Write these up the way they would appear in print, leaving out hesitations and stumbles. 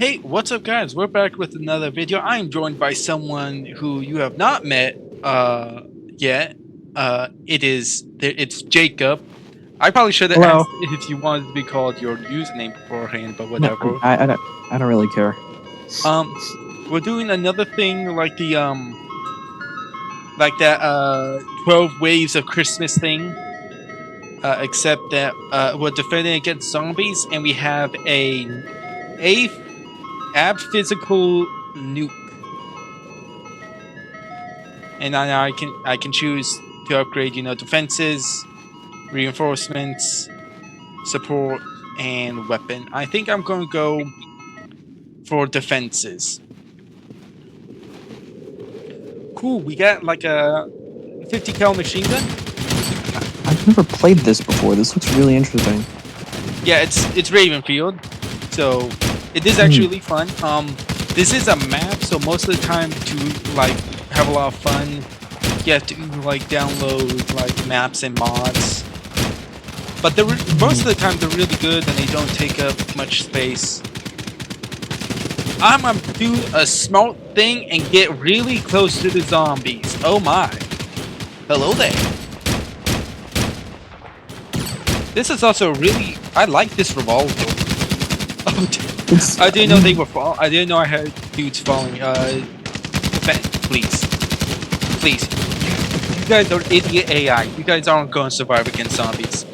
Hey, what's up guys? We're back with another video. I'm joined by someone who you have not met yet. It's Jacob. I probably should have Hello. asked if you wanted to be called your username beforehand, but No, whatever. I don't really care. We're doing another thing like the like that 12 waves of Christmas thing. Except that we're defending against zombies and we have a physical nuke. And I can choose to upgrade, defenses, reinforcements, support, and weapon. I think I'm going to go for defenses. Cool, we got like a 50 cal machine gun. I've never played this before. This looks really interesting. Yeah, it's Ravenfield, so it is actually fun. This is a map, so most of the time to like have a lot of fun, you have to like download like maps and mods. But most of the time they're really good and they don't take up much space. I'm gonna do a smart thing and get really close to the zombies. Oh my! Hello there. This is also really. I like this revolver. Oh, I didn't know they were fall. I didn't know I had dudes following. Please. You guys are idiot AI. You guys aren't going to survive against zombies.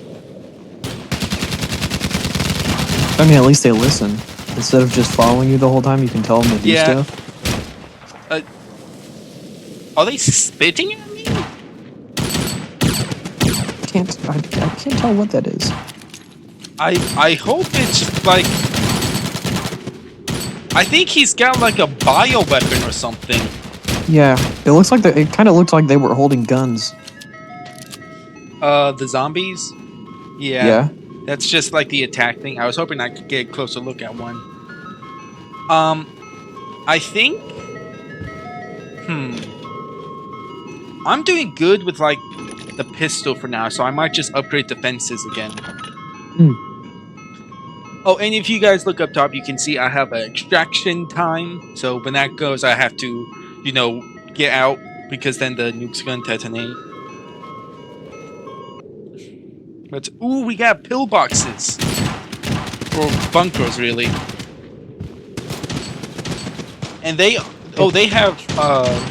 I mean, at least they listen. Instead of just following you the whole time, you can tell them to do stuff. Are they spitting at me? I can't tell what that is. I hope it's like. I think he's got like a bio weapon or something. Yeah, it looks like it kind of looks like they were holding guns. The zombies? Yeah. That's just like the attack thing. I was hoping I could get a closer look at one. I think... I'm doing good with like the pistol for now, so I might just upgrade defenses again. Oh, and if you guys look up top, you can see I have an extraction time. So when that goes, I have to, get out because then the nuke's gonna detonate. But ooh, we got pillboxes or bunkers, really. And they have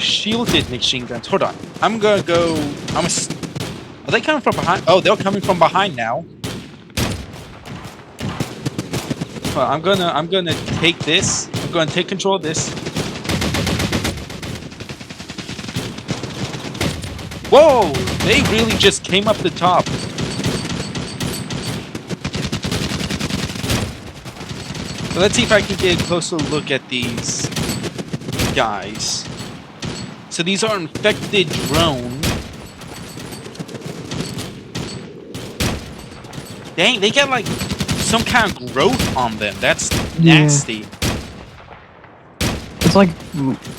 shielded machine guns. Hold on, I'm gonna go. Are they coming from behind? Oh, they're coming from behind now. Well, I'm gonna take this. I'm gonna take control of this. Whoa! They really just came up the top. So let's see if I can get a closer look at these guys. So these are infected drone. Dang, they got like some kind of growth on them. That's nasty. It's like,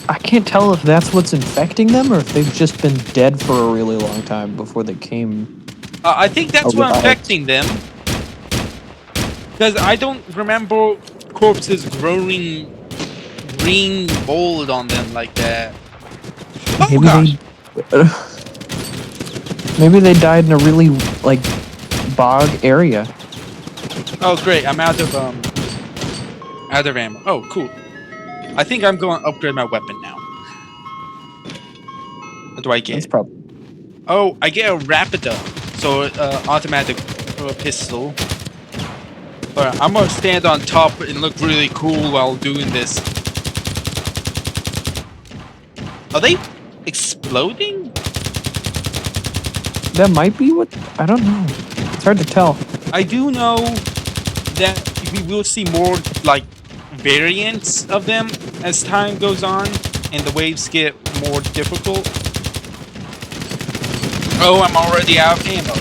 I can't tell if that's what's infecting them or if they've just been dead for a really long time before they came. I think that's what's infecting them. Because I don't remember corpses growing green mold on them like that. Oh gosh! Maybe they died in a really, like, bog area. Oh great, I'm out of ammo. Oh cool. I think I'm going to upgrade my weapon now. What do I get? That's probably... Oh, I get a Rapido. So automatic pistol. Alright, I'm gonna stand on top and look really cool while doing this. Are they exploding? That might be what... I don't know. It's hard to tell. I do know that we will see more, like, variants of them as time goes on and the waves get more difficult. Oh, I'm already out of ammo.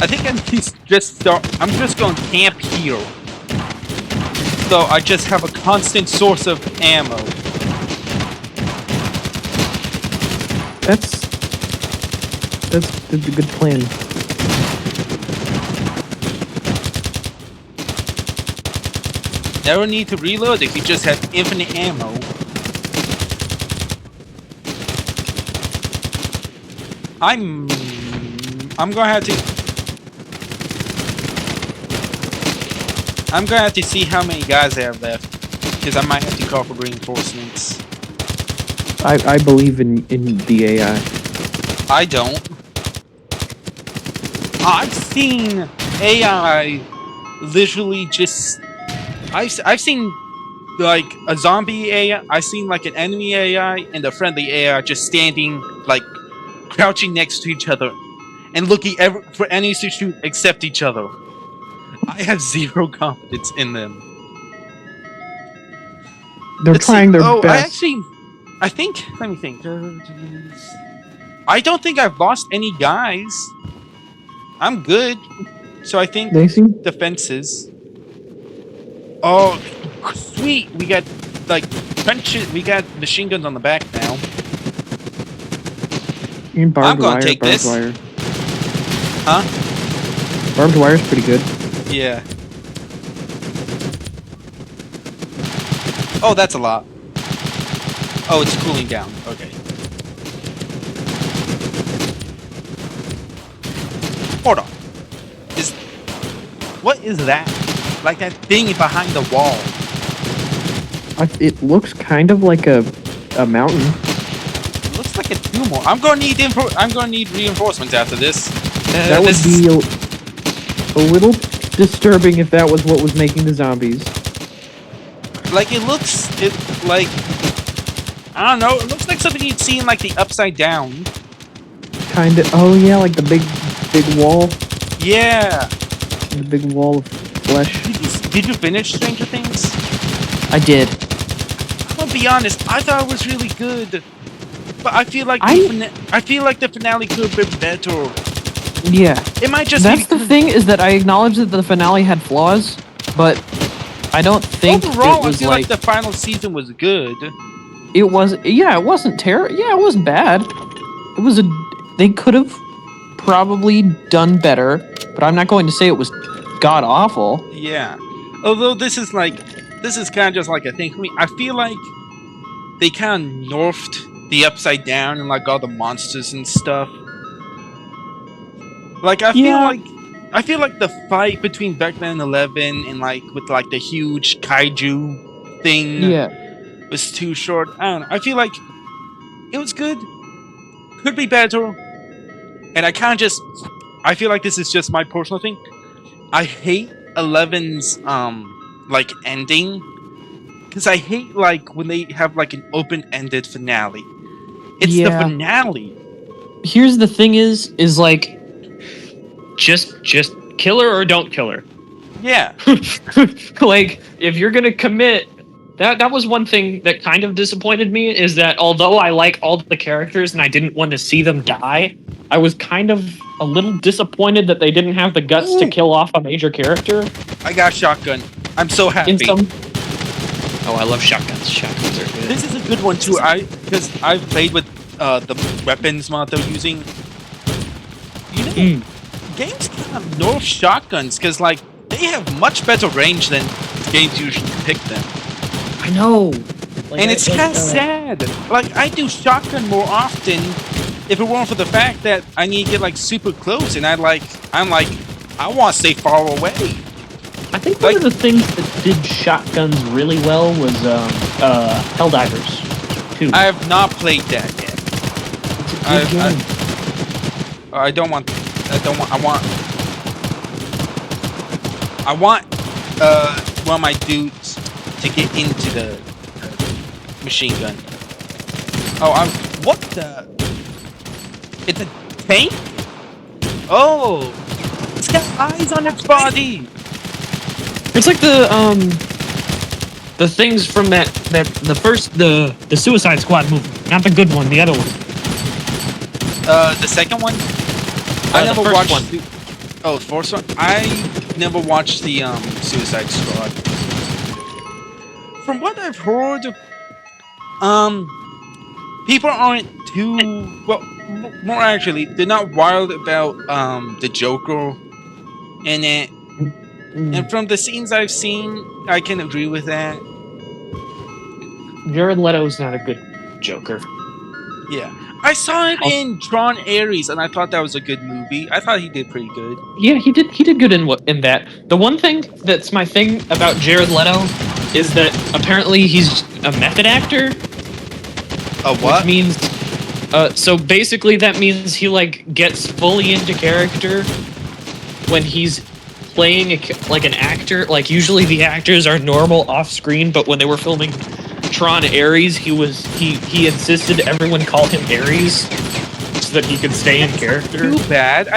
I think I'm just going to camp here. So I just have a constant source of ammo. That's a good plan. Never need to reload if you just have infinite ammo. I'm gonna have to see how many guys I have left, because I might have to call for reinforcements. I believe in the AI. I don't. I've seen AI literally just. I've seen like a zombie AI. I've seen like an enemy AI and a friendly AI just standing like crouching next to each other and looking for enemies to shoot except each other. I have zero confidence in them. They're trying their best. I think. Let me think. I don't think I've lost any guys. I'm good. So I think They seem defenses. Oh, sweet! We got like trenches. We got machine guns on the back now. I'm gonna take this. Wire. Huh? Barbed wire's pretty good. Yeah. Oh, that's a lot. Oh, it's cooling down. Okay. Hold on. What is that? Like that thing behind the wall. It looks kind of like a mountain. It looks like a tumor. I'm gonna need reinforcements after this. That would be a little disturbing if that was what was making the zombies. Like I don't know. It looks like something you'd see in like the Upside Down. Kind of. Oh yeah, like the big wall. Yeah. The big wall of flesh. Did you finish Stranger Things? I did. I'm gonna be honest. I thought it was really good, but I feel like the finale could have been better. Yeah. It might just. That's the thing, is that I acknowledge that the finale had flaws, but I don't think overall, it was I feel like the final season was good. It was. Yeah, it wasn't terrible. Yeah, it wasn't bad. It was They could have probably done better, but I'm not going to say it was god awful. Yeah. Although this is kind of just like a thing for me. I feel like they kind of nerfed the Upside Down and like all the monsters and stuff. Like I feel like the fight between Vecna and 11 and like with like the huge kaiju thing was too short. I don't know. I feel like it was good. Could be better. And I feel like this is just my personal thing. I hate 11's like ending, because I hate like when they have like an open-ended finale. It's the finale. Here's the thing is like just kill her or don't kill her. Yeah. Like if you're gonna commit, that was one thing that kind of disappointed me, is that although I like all the characters and I didn't want to see them die, I was kind of a little disappointed that they didn't have the guts to kill off a major character. I got shotgun. I'm so happy. Oh, I love shotguns. Shotguns are good. This is a good one too. Because I've played with the weapons mod they're using. You know, games kind of nerf shotguns because like they have much better range than games usually pick them. I know. Like, and it's kind of sad. Like I do shotgun more often. If it weren't for the fact that I need to get like super close, and I'm like, I want to stay far away. I think one of the things that did shotguns really well was Helldivers 2. I have not played that yet. It's a good game. I want one of my dudes to get into the machine gun. Oh, what the? It's a tank? Oh, it's got eyes on its body. It's like the things from the Suicide Squad movie, not the good one, the other one. The second one. I never watched one. Oh, the first one. I never watched the Suicide Squad. From what I've heard, people aren't too more actually, they're not wild about the Joker in it. And from the scenes I've seen, I can agree with that. Jared Leto's not a good Joker. Yeah. I saw him in Tron Ares, and I thought that was a good movie. I thought he did pretty good. Yeah, he did good in that. The one thing that's my thing about Jared Leto is that apparently he's a method actor. A what? Which means, so basically that means he like gets fully into character when he's playing like an actor. Like usually the actors are normal off screen, but when they were filming Tron Ares, he insisted everyone call him Ares so that he could stay in character. Too bad.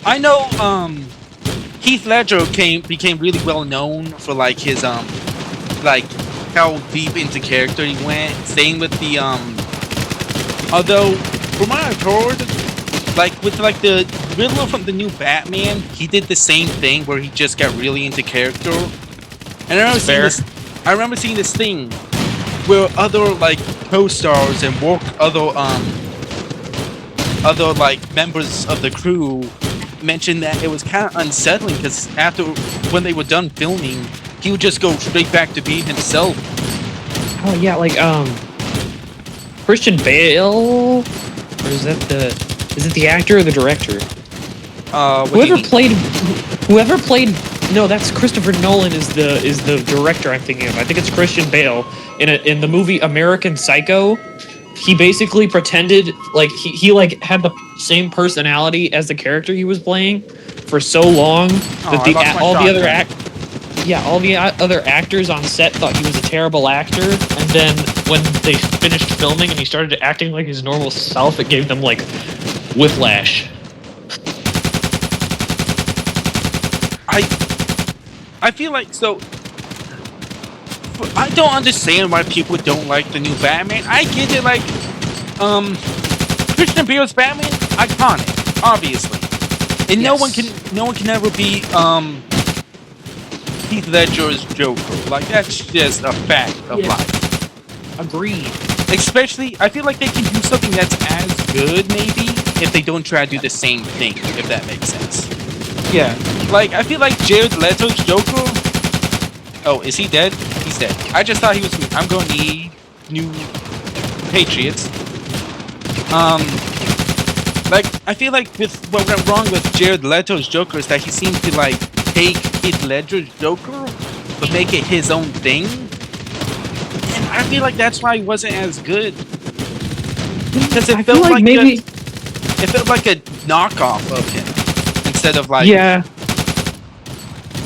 I know Heath Ledger became really well known for like his like how deep into character he went. Same with the although from what I've heard, like with like the Riddler from the new Batman, he did the same thing where he just got really into character. And I remember seeing this thing where other like co-stars and other like members of the crew mentioned that it was kind of unsettling because when they were done filming, he would just go straight back to being himself. Oh yeah, like Christian Bale, or is it the actor or the director? Whoever played. No, that's Christopher Nolan is the director I'm thinking of. I think it's Christian Bale in the movie American Psycho. He basically pretended like he like had the same personality as the character he was playing for so long that all the other actors on set thought he was a terrible actor, and then when they finished filming and he started acting like his normal self, it gave them like whiplash. I feel like I don't understand why people don't like the new Batman. I get it, like Christian Bale's Batman, iconic, obviously, and Yes. no one can ever be Heath Ledger's Joker. Like that's just a fact of life. Agreed. Especially, I feel like they can do something that's as good, maybe, if they don't try to do the same thing. If that makes sense. Yeah, like I feel like Jared Leto's Joker. Oh, is he dead? He's dead. I just thought he was. I'm going to need new Patriots. Like I feel like with what went wrong with Jared Leto's Joker is that he seemed to like take Heath Ledger's Joker but make it his own thing. And I feel like that's why he wasn't as good. Because it felt like maybe it felt like a knockoff of him instead of like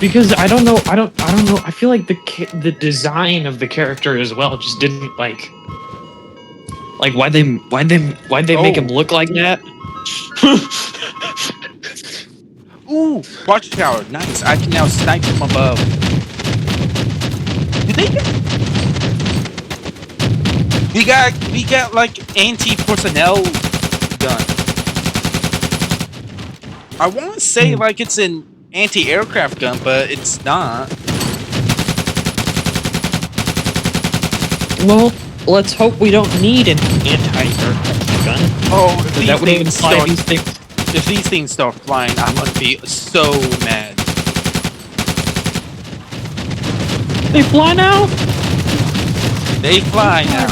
Because I don't know. I feel like the design of the character as well just didn't like why'd they make him look like that? Ooh, watchtower, nice. I can now snipe from above. Did they we got like anti-personnel gun. I want to say like it's an anti-aircraft gun, but it's not. Well, let's hope we don't need an anti-aircraft gun. Oh, That would even imply these things. If these things start flying, I'm gonna be so mad. They fly now? They fly now.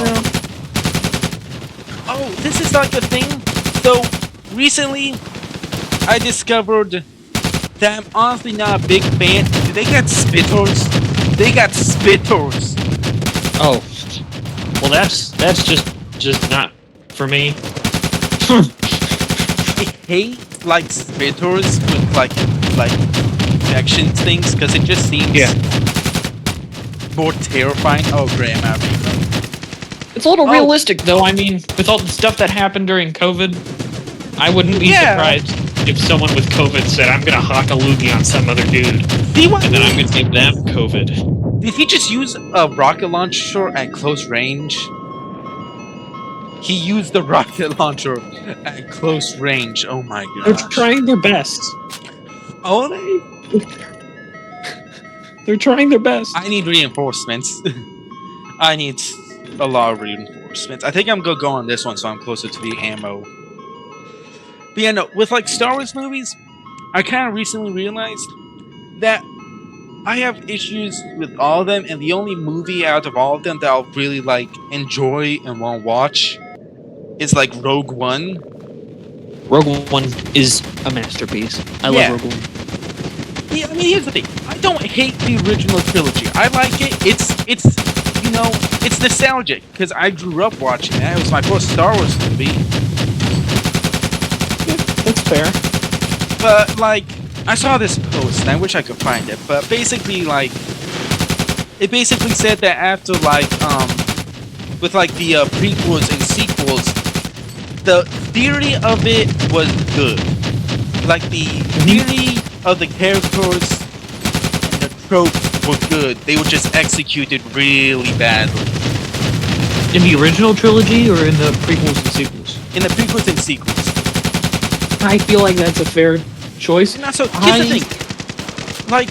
Oh, this is like a thing. So, recently, I discovered that I'm honestly not a big fan. They got spitters. They got spitters. Oh. Well, that's just not for me. I hate like spitters with like infection things because it just seems more terrifying. Oh, great, I'm out of here. It's a little realistic, though. I mean, with all the stuff that happened during COVID, I wouldn't be surprised if someone with COVID said, "I'm gonna hawk a loogie on some other dude, and then I'm gonna give them COVID." Did he just use a rocket launcher at close range? He used the rocket launcher at close range. Oh my god. They're trying their best. Oh, they? They're trying their best. I need reinforcements. I need a lot of reinforcements. I think I'm gonna go on this one so I'm closer to the ammo. But yeah, no, with like Star Wars movies, I kind of recently realized that I have issues with all of them, and the only movie out of all of them that I'll really like enjoy and want to watch is like Rogue One. Rogue One is a masterpiece. I Yeah. love Rogue One. Yeah, I mean, here's the thing. I don't hate the original trilogy. I like it. It's you know, it's nostalgic because I grew up watching that. It was my first Star Wars movie. Yeah, that's fair. But like, I saw this post, and I wish I could find it. But basically, like, it basically said that after like with like the prequels and sequels, the theory of it was good. Like the theory of the characters and the tropes were good. They were just executed really badly. In the original trilogy or in the prequels and sequels? In the prequels and sequels. I feel like that's a fair choice. Not so. Here's the thing. Like,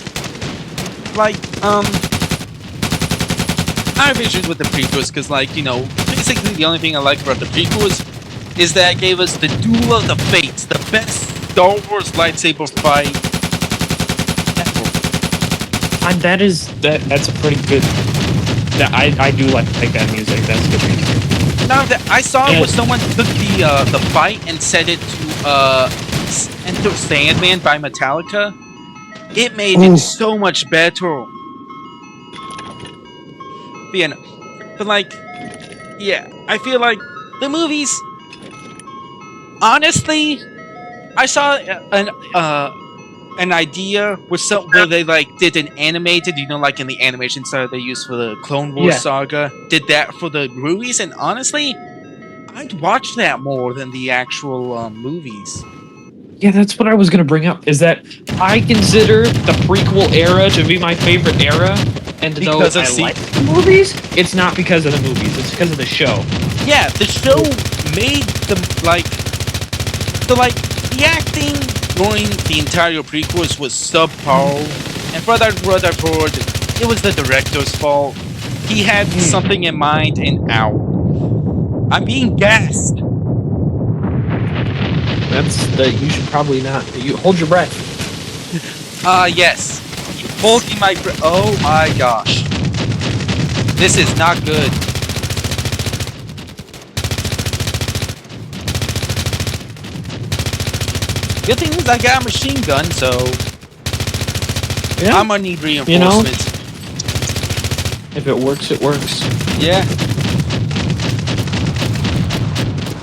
I have issues with the prequels because, like, you know, basically the only thing I like about the prequels is that it gave us the Duel of the Fates, the best Star Wars lightsaber fight ever. And that's a pretty good. I do like that music. That's good music. Now that I saw it was someone took the fight and set it to Enter Sandman by Metallica. It made it so much better. But like, yeah, I feel like the movies. Honestly, I saw an idea where they like did an animated, you know, like in the animation style they used for the Clone Wars saga, did that for the movies, and honestly, I'd watch that more than the actual movies. Yeah, that's what I was gonna bring up. Is that I consider the prequel era to be my favorite era, and though I like the movies, it's not because of the movies. It's because of the show. Yeah, the show made them like the acting during the entire prequels was subpar, and for what I've heard, it was the director's fault. He had something in mind, and I'm being gassed. You should probably not. You hold your breath. Yes. Holding my breath. Oh my gosh. This is not good. Good thing is I got a machine gun, so I'm gonna need reinforcements. You know, if it works, it works. Yeah.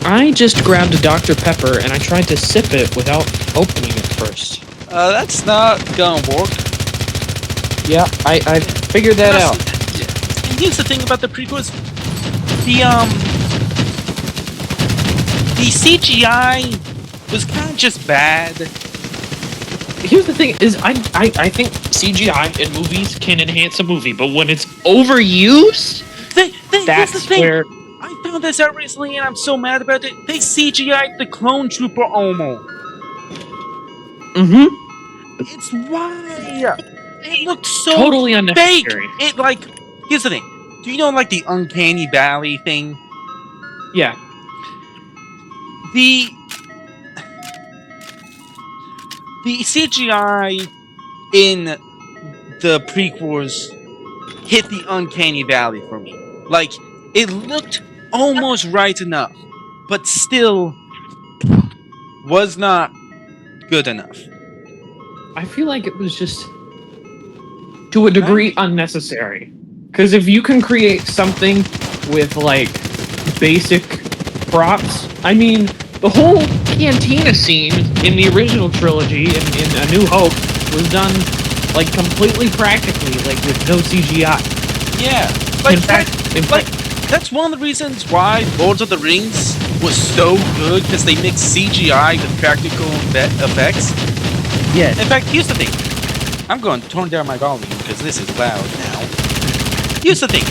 I just grabbed a Dr. Pepper and I tried to sip it without opening it first. That's not gonna work. Yeah, I figured that out. Yeah. And here's the thing about the prequels. The CGI was kind of just bad. Here's the thing: is I think CGI in movies can enhance a movie, but when it's overused, that's where I found this out recently, and I'm so mad about it. They CGI'd the clone trooper Omo. It's why it looked so totally unnecessary. Fake. It like here's the thing. Do you know like the uncanny valley thing? Yeah. The CGI in the prequels hit the uncanny valley for me. Like, it looked almost right enough, but still was not good enough. I feel like it was just, to a degree, unnecessary. Because if you can create something with, like, basic props, I mean, the whole cantina scene in the original trilogy, in A New Hope, was done, like, completely practically, like, with no CGI. Yeah. Like, that's one of the reasons why Lord of the Rings was so good, because they mixed CGI with practical effects. Yeah. In fact, here's the thing. I'm going to turn down my volume, because this is loud now. Here's the thing.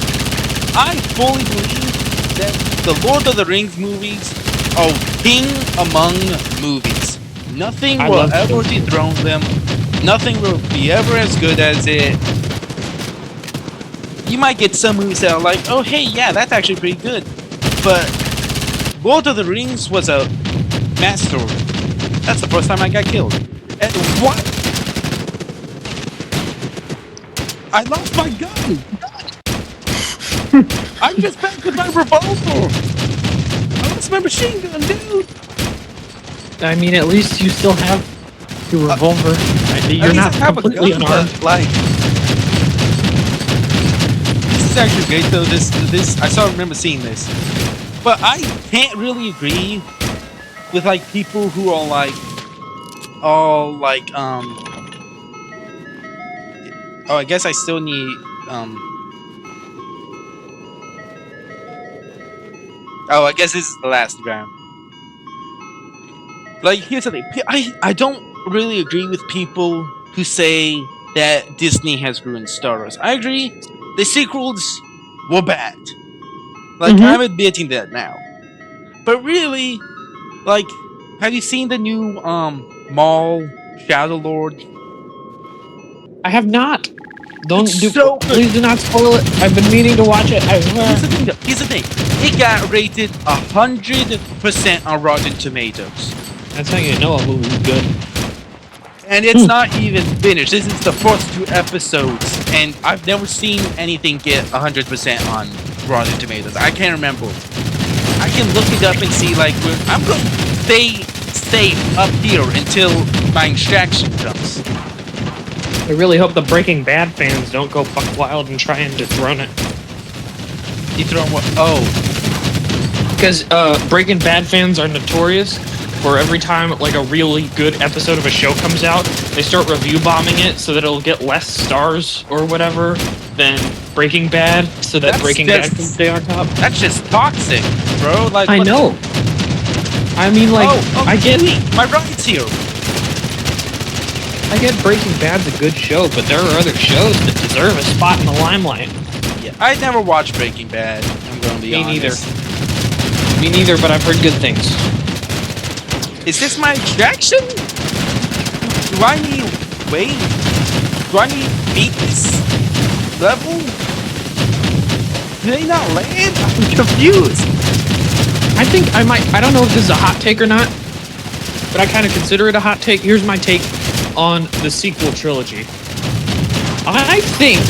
I fully believe that the Lord of the Rings movies are king among movies. Nothing will ever dethrone them. Nothing will be ever as good as it. You might get some movies that are like, oh hey, yeah, that's actually pretty good. But Lord of the Rings was a master. That's the first time I got killed. And what? I lost my gun. I'm just back with my revolver. I lost my machine gun, dude. I mean, at least you still have your revolver. You're not completely unarmed. Like, this is actually great though. This I remember seeing this, but I can't really agree with like people who are like, oh, I guess I still need Oh, I guess this is the last round. Like, here's the thing. I don't really agree with people who say that Disney has ruined Star Wars. I agree. The sequels were bad. Like, I'm admitting that now. But really, like, have you seen the new Maul Shadow Lord? I have not. Please do not spoil it. I've been meaning to watch it. Here's the thing. It got rated 100% on Rotten Tomatoes. That's how you know a movie's good. And it's not even finished. This is the first 2 episodes, and I've never seen anything get 100% on Rotten Tomatoes. I can't remember. I can look it up and see, like, I'm going to stay up here until my extraction comes. I really hope the Breaking Bad fans don't go buck wild and try and dethrone it. Dethrone what? Oh. Because Breaking Bad fans are notorious for every time like a really good episode of a show comes out, they start review bombing it so that it'll get less stars or whatever than Breaking Bad, so that Breaking Bad can stay on top. That's just toxic, bro. Like, I know. I mean, like, I get my rights here. I get Breaking Bad's a good show, but there are other shows that deserve a spot in the limelight. Yeah, I never watched Breaking Bad. I'm gonna be honest. Me neither, but I've heard good things. Is this my extraction? Do I need wait? Do I need beat this level? Do they not land? I'm confused. I think I might. I don't know if this is a hot take or not, but I kind of consider it a hot take. Here's my take on the sequel trilogy. I think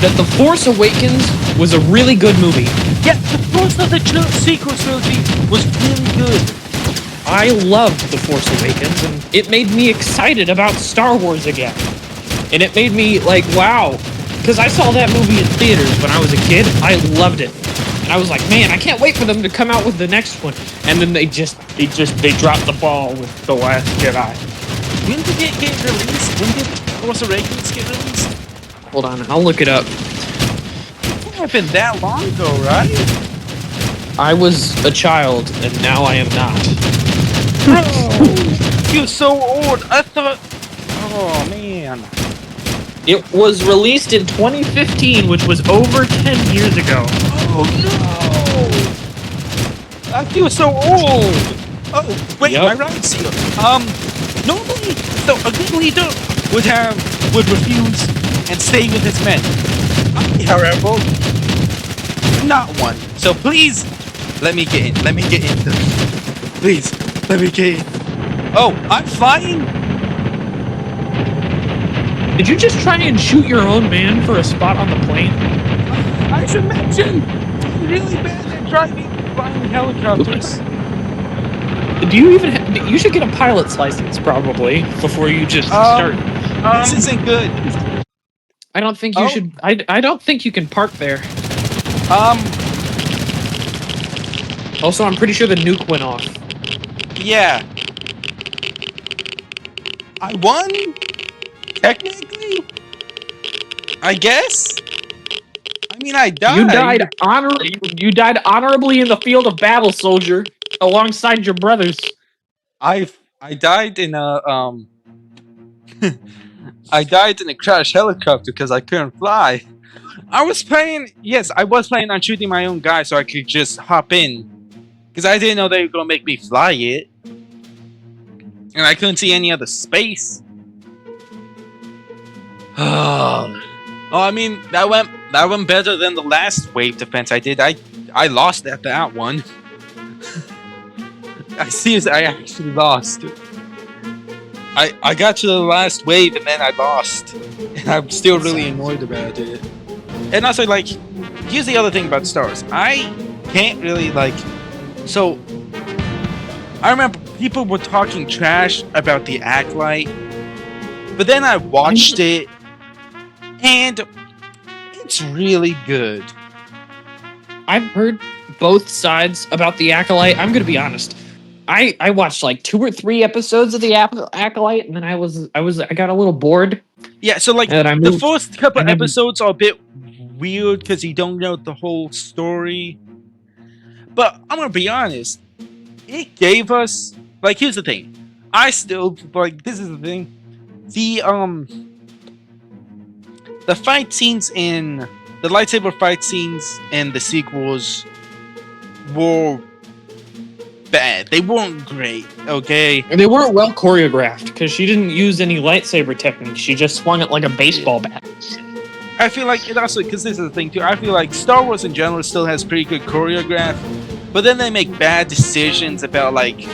that The Force Awakens was a really good movie. Yeah, the Force of the sequel trilogy was really good. I loved The Force Awakens, and it made me excited about Star Wars again. And it made me like, wow, because I saw that movie in theaters when I was a kid. I loved it. And I was like, man, I can't wait for them to come out with the next one. And then they dropped the ball with The Last Jedi. When did it get released? When did Force Awakens get released? Hold on, I'll look it up. It can't have been that long ago, right? I was a child, and now I am not. Bro, you're so old. I thought... Oh, man. It was released in 2015, which was over 10 years ago. Oh, no! I feel so old! Oh, wait, my rights here. Normally, so a good leader would refuse and stay with his men. I, however, not one. So please, let me get in. Let me get in. Please, let me get in. Oh, I'm flying? Did you just try and shoot your own man for a spot on the plane? I should mention, I'm really bad at flying helicopters. Do you even you should get a pilot's license probably before you just start. This isn't good. I don't think you should. I don't think you can park there. Also, I'm pretty sure the nuke went off. Yeah. I won? Technically? I guess? I mean, I died. You died honorably in the field of battle, soldier, alongside your brothers. I died in a I died in a crash helicopter because I couldn't fly. I was planning on shooting my own guy so I could just hop in. Because I didn't know they were gonna make me fly it. And I couldn't see any other space. Oh, I mean, that went better than the last wave defense I did. I lost at that one. I actually lost. I got to the last wave and then I lost. And I'm still really annoyed about it. And also, like, here's the other thing about Star Wars. I can't really, like... So, I remember people were talking trash about the Acolyte. But then I watched it. And it's really good. I've heard both sides about the Acolyte. I'm gonna be honest. I watched like 2 or 3 episodes of the Acolyte, and then I got a little bored. Yeah, so like And I the moved. first couple I never- episodes are a bit weird because you don't know the whole story. But I'm gonna be honest, it gave us, like, here's the thing. I still, like, this is the thing. The fight scenes in the lightsaber fight scenes in the sequels were bad. They weren't great, okay? And they weren't well choreographed because she didn't use any lightsaber techniques. She just swung it like a baseball bat. I feel like it also, because this is the thing too, I feel like Star Wars in general still has pretty good choreograph, but then they make bad decisions about like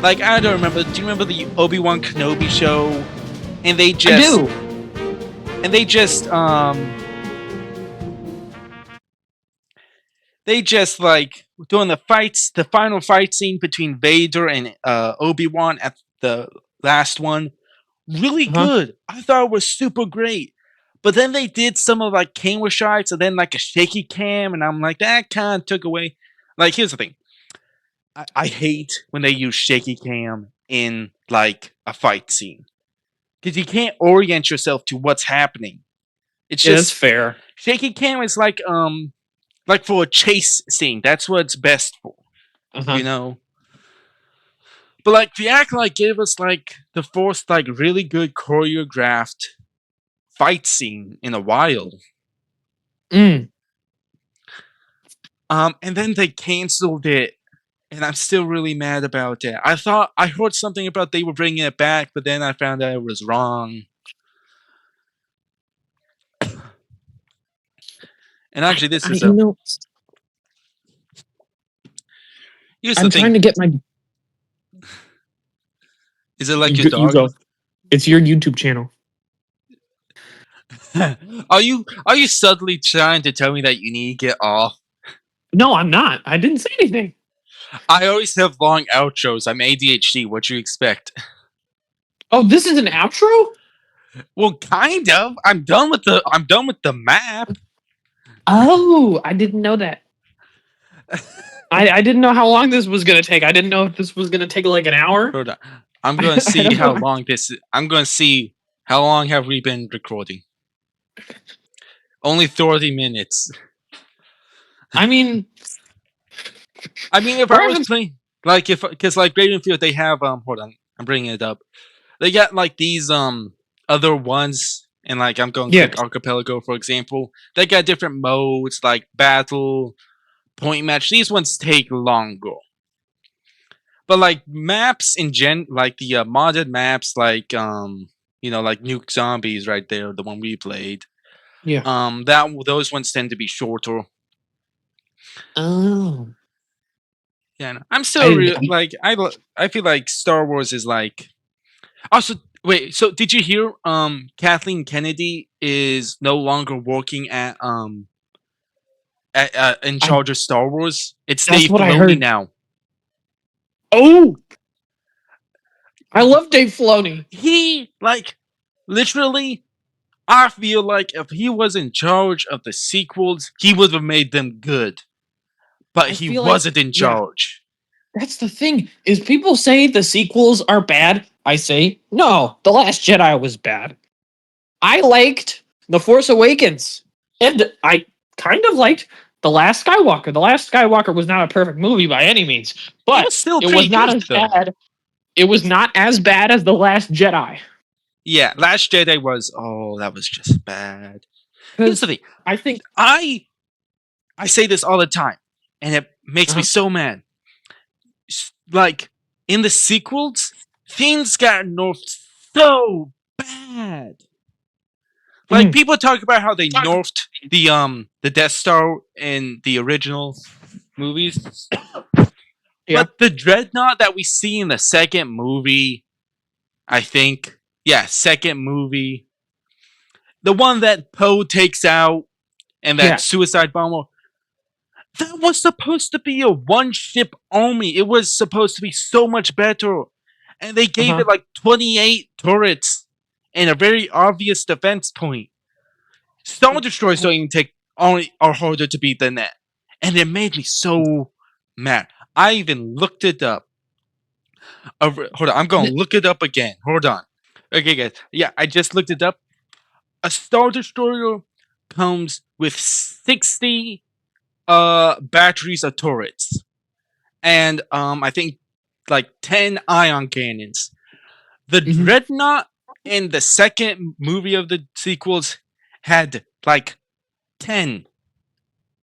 I don't remember. Do you remember the Obi-Wan Kenobi show? And they just, I do. and they just like doing the fights, the final fight scene between Vader and Obi-Wan at the last one, really good. I thought it was super great. But then they did some of like camera shots and then like a shaky cam, and I'm like, that kind of took away. Like, here's the thing. I hate when they use shaky cam in like a fight scene. Because you can't orient yourself to what's happening. It's Yeah, that's just fair. shaky cam is like for a chase scene. That's what it's best for. You know? But like the Acolyte gave us like the first like really good choreographed fight scene in a while. Mm. And then they canceled it, and I'm still really mad about it. I heard something about they were bringing it back, but then I found out it was wrong. And actually, this is You know, here's I'm the thing. trying to get my. Is it like You your go- you dog? go. It's your YouTube channel. Are you subtly trying to tell me that you need to get off? No, I'm not. I didn't say anything. I always have long outros. I'm ADHD. What you expect? Oh, this is an outro? Well, kind of. I'm done with the map. Oh, I didn't know that. I didn't know how long this was gonna take. I didn't know if this was gonna take like an hour. Hold on. I'm going to see how long this is. I'm going to see how long have we been recording. Only 30 minutes. I mean, if I was playing, like, because like Ravenfield, they have hold on, I'm bringing it up. They got like these other ones, and like I'm going to click Archipelago, for example. They got different modes like battle, point match. These ones take longer. But like maps in like the modded maps, like like Nuke Zombies right there, the one we played. Yeah. Those ones tend to be shorter. Oh. Yeah, no, I'm still I feel like Star Wars is like. Also, wait. So did you hear? Kathleen Kennedy is no longer working at in charge of Star Wars. It's That's Dave what I Filoni heard. now. Oh, I love Dave Filoni. He like literally. I feel like if he was in charge of the sequels, he would have made them good. But he wasn't in charge. That's the thing, is people say the sequels are bad. I say, no, The Last Jedi was bad. I liked The Force Awakens. And I kind of liked The Last Skywalker. The Last Skywalker was not a perfect movie by any means. But it was still it was not as bad. It was not as bad as The Last Jedi. Yeah, Last Jedi was, that was just bad. Here's the thing. I think I say this all the time, and it makes me so mad. Like, in the sequels, things got nerfed so bad. Like, people talk about how they nerfed the Death Star in the original movies. Yeah. But the Dreadnought that we see in the second movie I think. Yeah, second movie. The one that Poe takes out and that Yeah. suicide bomber. That was supposed to be a one ship army. It was supposed to be so much better. And they gave it like 28 turrets and a very obvious defense point. Star Destroyers don't even take only are harder to beat than that. And it made me so mad. I even looked it up. Hold on, I'm gonna look it up again. Hold on. Okay, guys. Yeah, I just looked it up. A Star Destroyer comes with 60 batteries of turrets. And I think like 10 ion cannons. The Dreadnought in the second movie of the sequels had like 10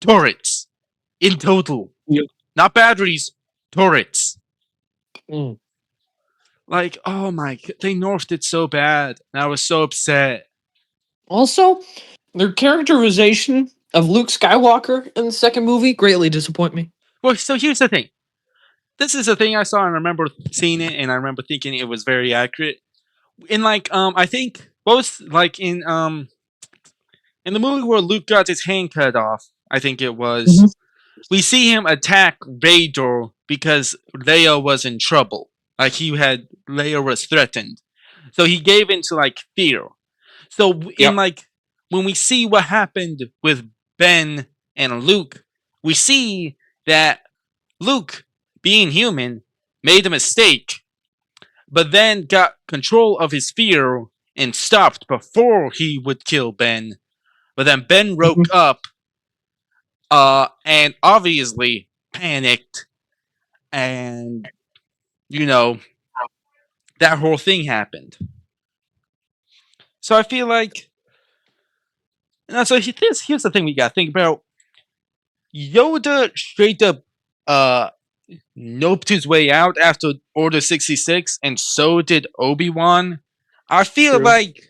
turrets in total. Yep. Not batteries, turrets. Mm. Like, oh my, they nerfed it so bad. And I was so upset. Also, their characterization of Luke Skywalker in the second movie greatly disappoint me. Well, so here's the thing. This is a thing I saw and I remember seeing it and I remember thinking it was very accurate. In like, I think, both like in the movie where Luke got his hand cut off, I think it was, we see him attack Vader because Leia was in trouble. Like Leia was threatened. So he gave into like fear. So in like, when we see what happened with Ben and Luke, we see that Luke, being human, made a mistake, but then got control of his fear and stopped before he would kill Ben. But then Ben woke up, and obviously panicked, and that whole thing happened. So I feel like, so here's the thing we gotta think about. Yoda straight up noped his way out after Order 66, and so did Obi-Wan. I feel like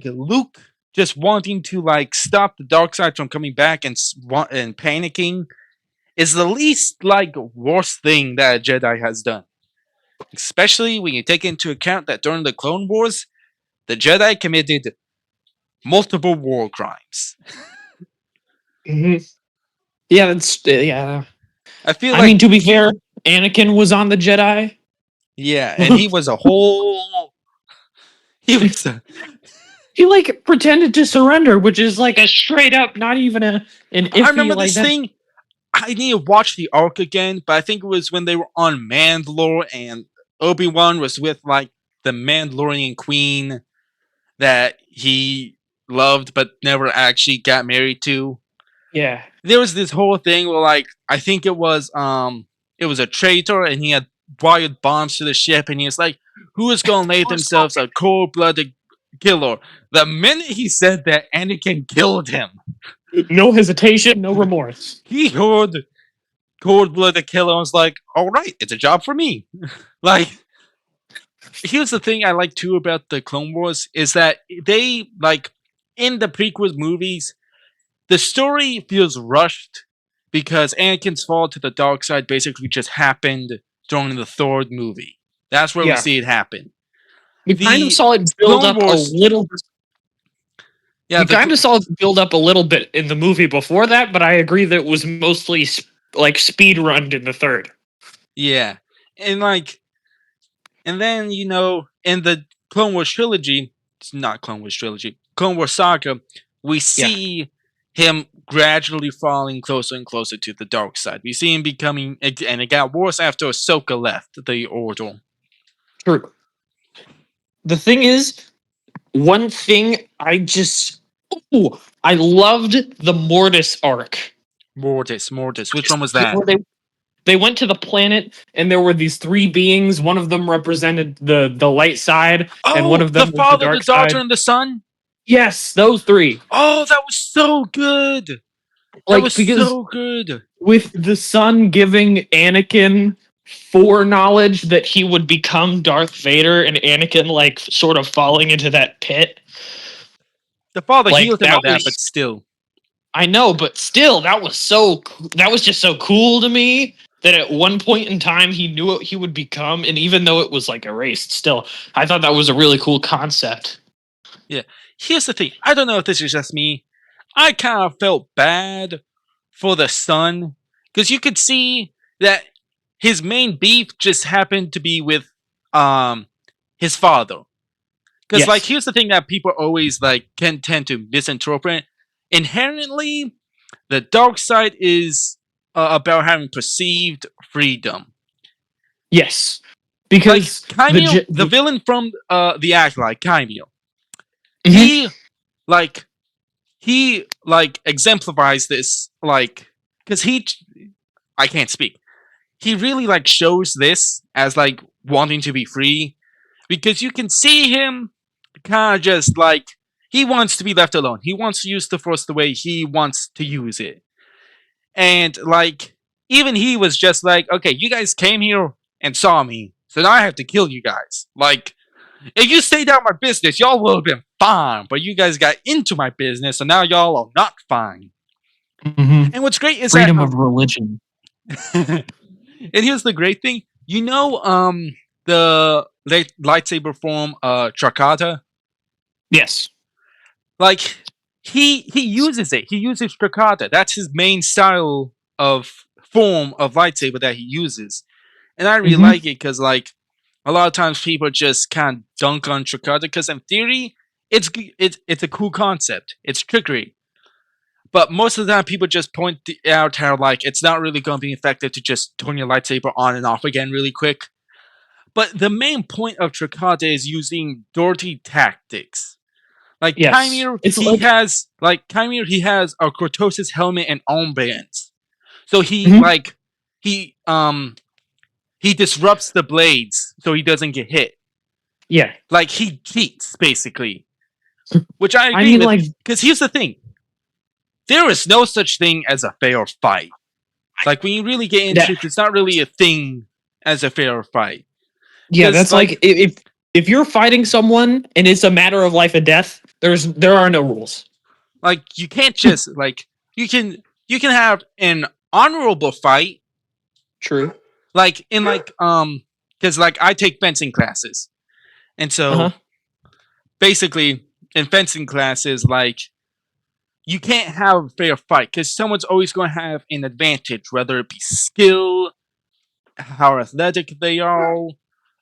Luke just wanting to like stop the dark side from coming back and panicking is the least like worst thing that a Jedi has done. Especially when you take into account that during the Clone Wars, the Jedi committed multiple war crimes. Yeah, that's yeah. I mean, to be fair, Anakin was on the Jedi. Yeah, and he was a whole. He like pretended to surrender, which is like a straight up, not even an iffy. I remember like this that. thing. I need to watch the arc again, but I think it was when they were on Mandalore and Obi-Wan was with like the Mandalorian queen that he loved but never actually got married to. Yeah. There was this whole thing where like I think it was a traitor and he had wired bombs to the ship and he was like, who is gonna lay themselves a cold-blooded killer? The minute he said that, Anakin killed him. No hesitation, no remorse. He heard cold-blooded killer and was like, alright, it's a job for me. Like, here's the thing I like too about the Clone Wars is that they, like, in the prequel movies, the story feels rushed because Anakin's fall to the dark side basically just happened during the third movie. That's where we see it happen. We kind of saw it build up a little. Yeah, we kind of saw it build up a little bit in the movie before that, but I agree that it was mostly like speed runned in the third. Yeah, and then in the Clone Wars trilogy, it's not Clone Wars trilogy, Clone Wars saga, we see him gradually falling closer and closer to the dark side. We see him becoming, and it got worse after Ahsoka left the Order. True. The thing is, one thing I loved the Mortis arc. Mortis. Which one was that? They went to the planet, and there were these three beings. One of them represented the light side, and one of them the Father, was the dark Daughter, side. and the Son? Yes, those three. Oh, that was so good. That was so good. With the Son giving Anakin foreknowledge that he would become Darth Vader, and Anakin like sort of falling into that pit. The Father healed him of that, but still. I know, but still, that was just so cool to me. that at one point in time he knew what he would become, and even though it was like erased, still, I thought that was a really cool concept. Yeah. Here's the thing. I don't know if this is just me. I kind of felt bad for the son because you could see that his main beef just happened to be with his father. Because Yes. like here's the thing that people always like can tend to misinterpret. Inherently, the dark side is about having perceived freedom. Yes, Like because Kaimio, the villain from the Acolyte, Kaimio, Mhm. he exemplifies this like because I can't speak. He really like shows this as like wanting to be free because you can see him kind of just like he wants to be left alone. He wants to use the force the way he wants to use it. And like even he was just like, okay, you guys came here and saw me, so now I have to kill you guys. Like if you stayed out of my business, y'all would have been fine. But you guys got into my business, so now y'all are not fine. Mhm. And what's great is Freedom that of religion. and here's the great thing. You know the lightsaber form Trakata? Yes. Like he uses it. He uses Trakata. That's his main style of form of lightsaber that he uses. And I really like it because like a lot of times people just can't dunk on Trakata because in theory it's a cool concept. It's trickery. But most of the time, people just point out how like it's not really going to be effective to just turn your lightsaber on and off again really quick. But the main point of Trakata is using dirty tactics. Like Yes. Kaimir, It's he has a cortosis helmet and armbands. So Mhm. he disrupts the blades so he doesn't get hit. Yeah. Like he cheats basically, which I I agree mean, with. like, Because here's the thing: there is no such thing as a fair fight. Like when you really get into that. it, it's not really a thing as a fair fight. Yeah, 'Cause, that's like if you're fighting someone and it's a matter of life and death, there are no rules. like you can't just like you can have an honorable fight, True. like in like because like I take fencing classes, and so Uh-huh. basically in fencing classes, like you can't have a fair fight because someone's always going to have an advantage, whether it be skill, how athletic they are,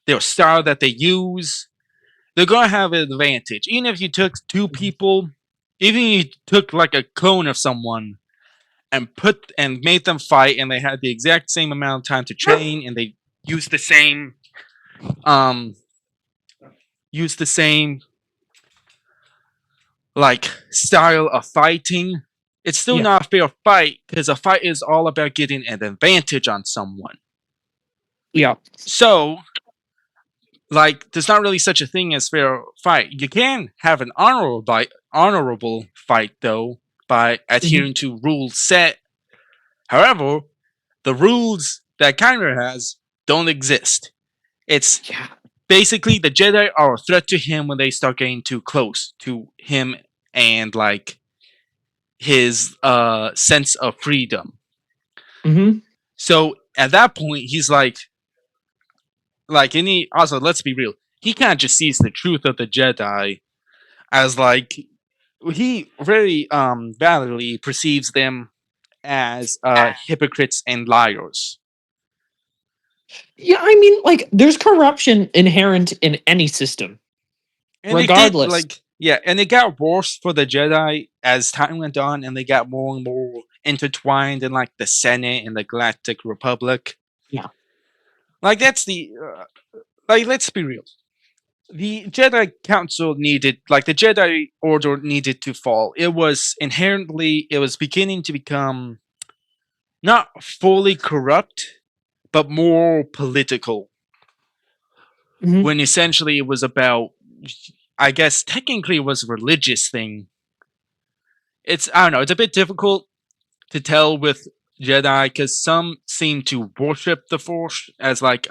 their style that they use. They're going to have an advantage. Even if you took two people, even if you took like a clone of someone and made them fight, and they had the exact same amount of time to train, and they used the same um used the same like style of fighting, it's still Yeah. not a fair fight because a fight is all about getting an advantage on someone. Yeah. So, like, there's not really such a thing as fair fight. You can have an honorable fight though by adhering to rules set. However, the rules that Kyler has don't exist. It's Yeah. basically the Jedi are a threat to him when they start getting too close to him and like his sense of freedom. Mm-hmm. So at that point, he's like any. Also, let's be real. He kind of just sees the truth of the Jedi as like he very validly perceives them as hypocrites and liars. Yeah, I mean, like, there's corruption inherent in any system, And it did regardless. like and it got worse for the Jedi as time went on, and they got more and more intertwined in like the Senate and the Galactic Republic. Yeah. Like that's the like let's be real. The Jedi Council needed like the Jedi Order needed to fall. It was beginning to become not fully corrupt, but more political. Mhm. When essentially it was about I guess technically it was a religious thing. I don't know, it's a bit difficult to tell with Jedi because some seem to worship the Force as like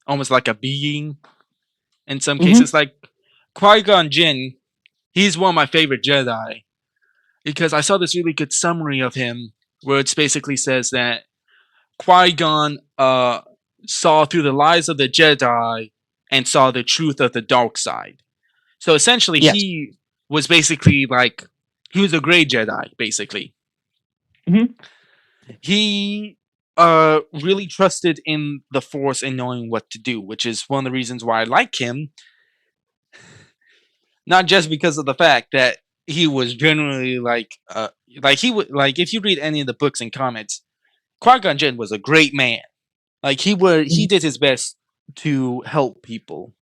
almost like a being. In some Mhm. cases, like Qui-Gon Jinn, he's one of my favorite Jedi because I saw this really good summary of him where it basically says that Qui-Gon saw through the lies of the Jedi and saw the truth of the dark side. So essentially, Yes. he was basically like, he was a gray Jedi, basically. Mhm. He really trusted in the Force and knowing what to do, which is one of the reasons why I like him. Not just because of the fact that he was generally like he would like, if you read any of the books and comics, Qui-Gon Jinn was a great man. Like he did his best to help people.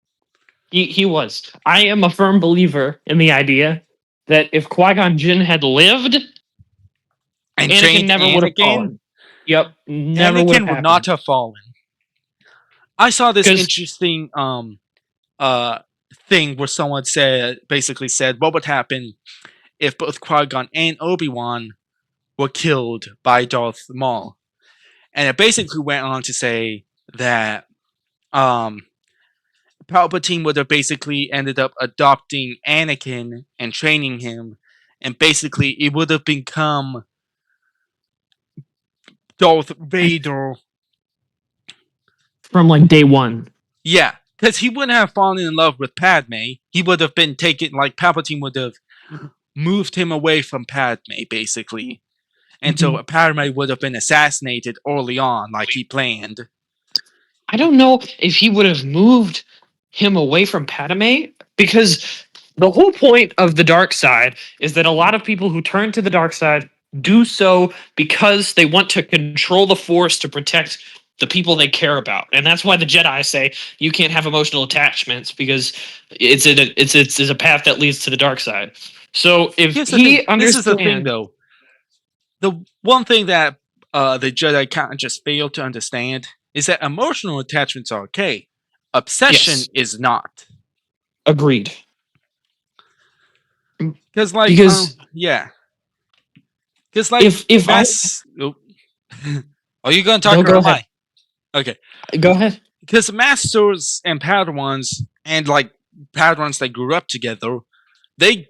He was. I am a firm believer in the idea that if Qui-Gon Jinn had lived, And Anakin trained never would have Anakin, fallen. Yep, never would have Anakin would happened. not have fallen. I saw this 'Cause- interesting thing where someone basically said what would happen if both Qui-Gon and Obi-Wan were killed by Darth Maul. And it basically went on to say that Palpatine would have basically ended up adopting Anakin and training him, and basically it would have become Darth Vader. From like day one. Yeah, because he wouldn't have fallen in love with Padme. He would have been taken, like Palpatine would have moved him away from Padme, basically. And so Padme would have been assassinated early on, like he planned. I don't know if he would have moved him away from Padme, because the whole point of the dark side is that a lot of people who turn to the dark side do so because they want to control the Force to protect the people they care about. And that's why the Jedi say you can't have emotional attachments, because it's a path that leads to the dark side. So if Here's the he thing. understands, This is the thing, though. The one thing that the Jedi kind of just failed to understand is that emotional attachments are okay. Obsession Yes. is not. Agreed. Because, like, Because yeah. Because, like, if I are you going to talk No, or go am ahead. I? Okay. go ahead. Because masters and Padawans, and like Padawans that grew up together, they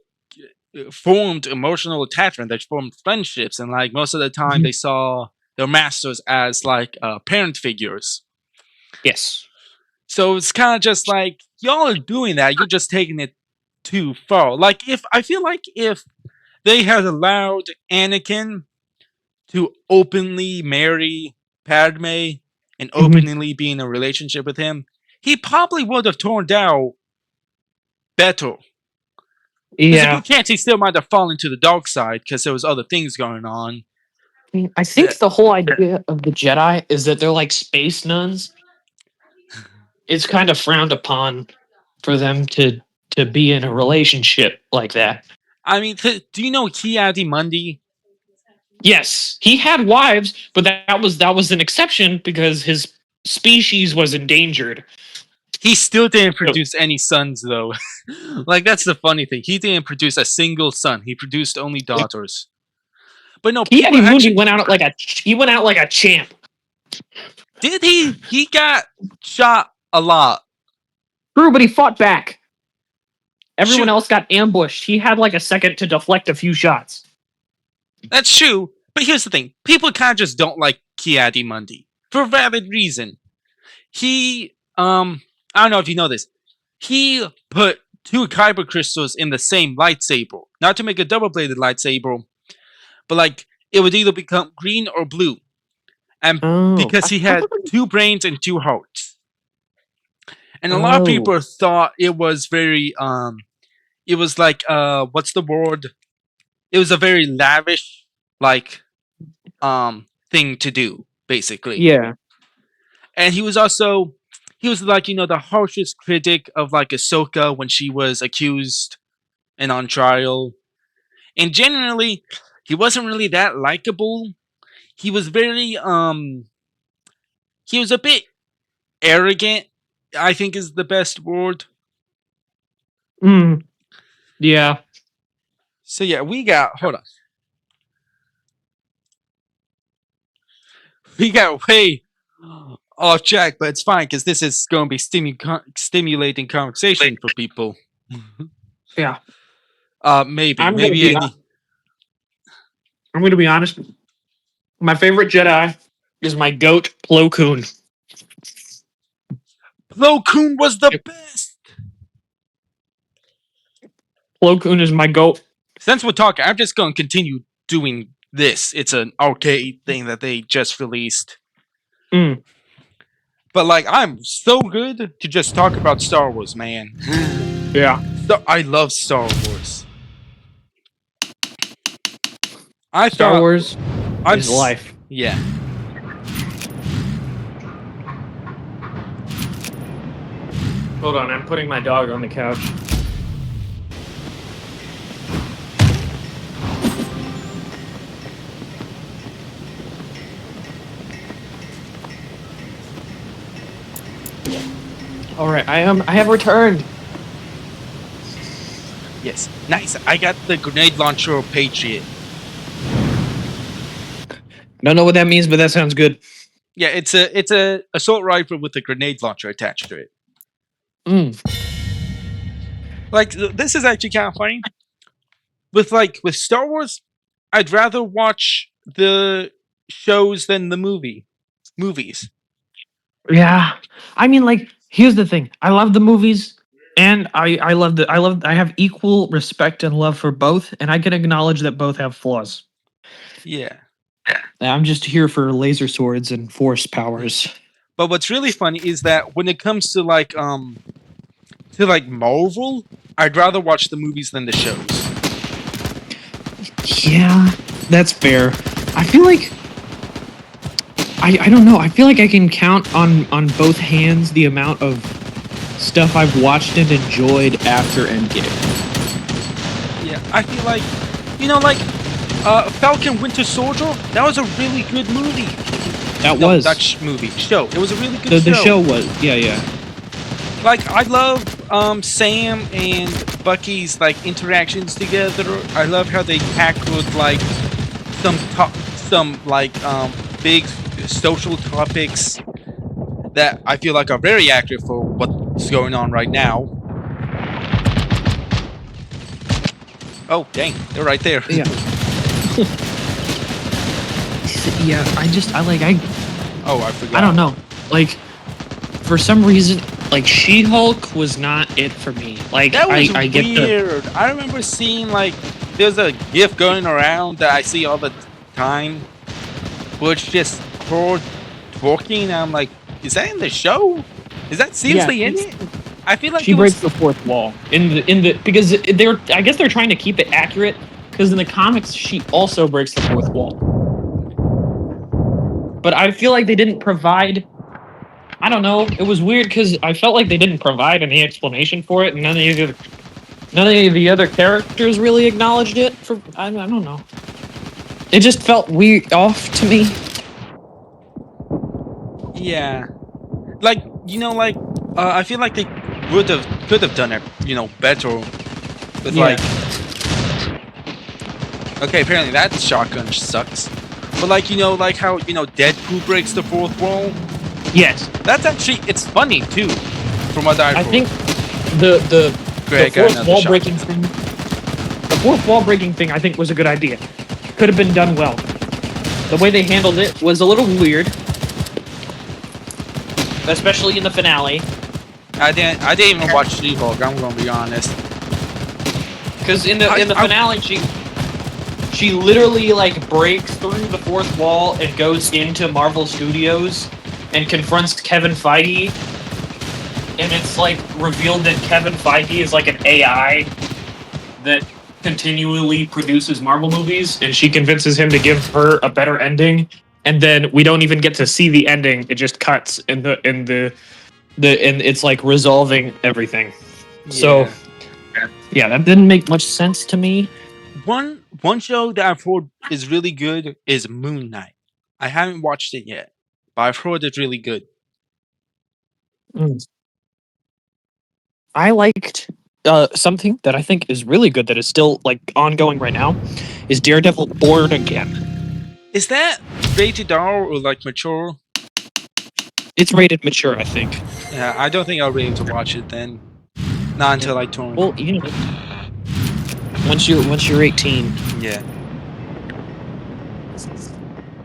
formed emotional attachment. They formed friendships, and like most of the time, they saw their masters as like parent figures. Yes. So it's kind of just like, y'all are doing that. You're just taking it too far. Like, I feel like if they had allowed Anakin to openly marry Padme and openly be in a relationship with him, he probably would have turned out better. There's a Yeah. good chance he still might have fallen to the dark side because there was other things going on. I think the whole idea of the Jedi is that they're like space nuns. It's kind of frowned upon for them to be in a relationship like that. I mean, do you know Ki-Adi-Mundi? Yes, he had wives, but that was an exception because his species was endangered. He still didn't produce any sons, though. Like, that's the funny thing. He didn't produce a single son. He produced only daughters. But no, people Ki-Adi-Mundi went out like a champ. Did he? He got shot a lot. True, but he fought back. Everyone Shoot. else got ambushed. He had like a second to deflect a few shots. That's true. But here's the thing. People kind of just don't like Ki-Adi-Mundi. For a valid reason. He, I don't know if you know this. He put 2 kyber crystals in the same lightsaber. Not to make a double-bladed lightsaber, but like, it would either become green or blue. And because he had 2 brains and 2 hearts. And a lot of people thought it was very, it was like, what's the word? It was a very lavish, like, thing to do, basically. Yeah. And he was like, you know, the harshest critic of like Ahsoka when she was accused and on trial. And generally, he wasn't really that likable. He was very, he was a bit arrogant, I think is the best word. Yeah. So yeah, hold on. We got way off track, but it's fine because this is going to be stimulating conversation for people. Yeah. Maybe. I'm Maybe going to be honest. My favorite Jedi is my goat, Plo Koon. Plo Koon was the best. Plo Koon is my goat. Since we're talking, I'm just going to continue doing this. It's an arcade thing that they just released. Mm. But like, I'm so good to just talk about Star Wars, man. Yeah. So, I love Star Wars. Star Wars is life. Yeah. Hold on, I'm putting my dog on the couch. All right, I have returned. Yes. Nice. I got the grenade launcher Patriot. Don't know what that means, but that sounds good. Yeah, it's a assault rifle with a grenade launcher attached to it. Mm. Like, this is actually kind of funny. With Star Wars, I'd rather watch the shows than the movies. Yeah, I mean, like, here's the thing. I love the movies, and I have equal respect and love for both, and I can acknowledge that both have flaws. Yeah. I'm just here for laser swords and force powers. But what's really funny is that when it comes to Marvel, I'd rather watch the movies than the shows. Yeah, that's fair. I feel like I don't know. I feel like I can count on both hands the amount of stuff I've watched and enjoyed after Endgame. Yeah, I feel like, Falcon Winter Soldier, that was a really good movie. Dutch movie. Show. It was a really good show. The show was, yeah. Like, I love Sam and Bucky's interactions together. I love how they tackled some big social topics that I feel like are very accurate for what's going on right now. Oh, dang, they're right there. Yeah. Yeah, I forgot. I don't know. Like, for some reason, She-Hulk was not it for me. Like, that was I get weird. I remember seeing there's a GIF going around that I see all the time, where it's just her talking. And I'm like, is that in the show? Is that seriously in it? I feel like she breaks the fourth wall because I guess they're trying to keep it accurate, because in the comics she also breaks the fourth wall. But I feel like they didn't provide. I don't know. It was weird because I felt like they didn't provide any explanation for it, and none of the other characters really acknowledged it. I don't know. It just felt weird off to me. Yeah, I feel like they could have done it, better. With okay, apparently that shotgun sucks. But how Deadpool breaks the fourth wall. Yes, that's actually, it's funny too. From what I think the fourth wall breaking thing I think was a good idea. Could have been done well. The way they handled it was a little weird, especially in the finale. I didn't even watch She-Hulk, I'm gonna be honest. Because in the finale, she literally breaks through the fourth wall and goes into Marvel Studios and confronts Kevin Feige. And it's revealed that Kevin Feige is an AI that continually produces Marvel movies, and she convinces him to give her a better ending. And then we don't even get to see the ending; it just cuts and it's resolving everything. Yeah. So, yeah, that didn't make much sense to me. One show that I've heard is really good is Moon Knight. I haven't watched it yet, but I've heard it's really good. I liked something that I think is really good that is still ongoing right now is Daredevil Born Again. Is that rated R or mature? It's rated mature, I think. Yeah, I don't think I'll be able to watch it then. Not until I turn. Well, once you're 18. Yeah.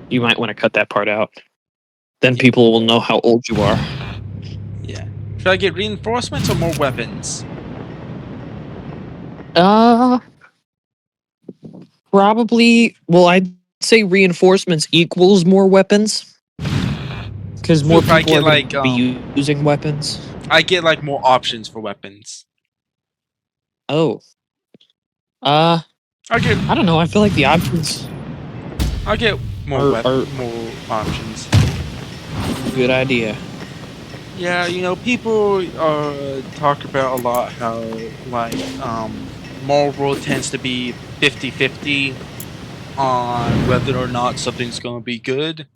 You might want to cut that part out. Then people will know how old you are. Yeah. Should I get reinforcements or more weapons? Probably. Well, I'd say reinforcements equals more weapons. Because more if I people get, are going like, to be using weapons. I get like more options for weapons. Oh. I get I don't know. I feel like the options more are more options. good idea. Yeah, you know, people talk about a lot how like Marvel tends to be 50-50 on whether or not something's going to be good.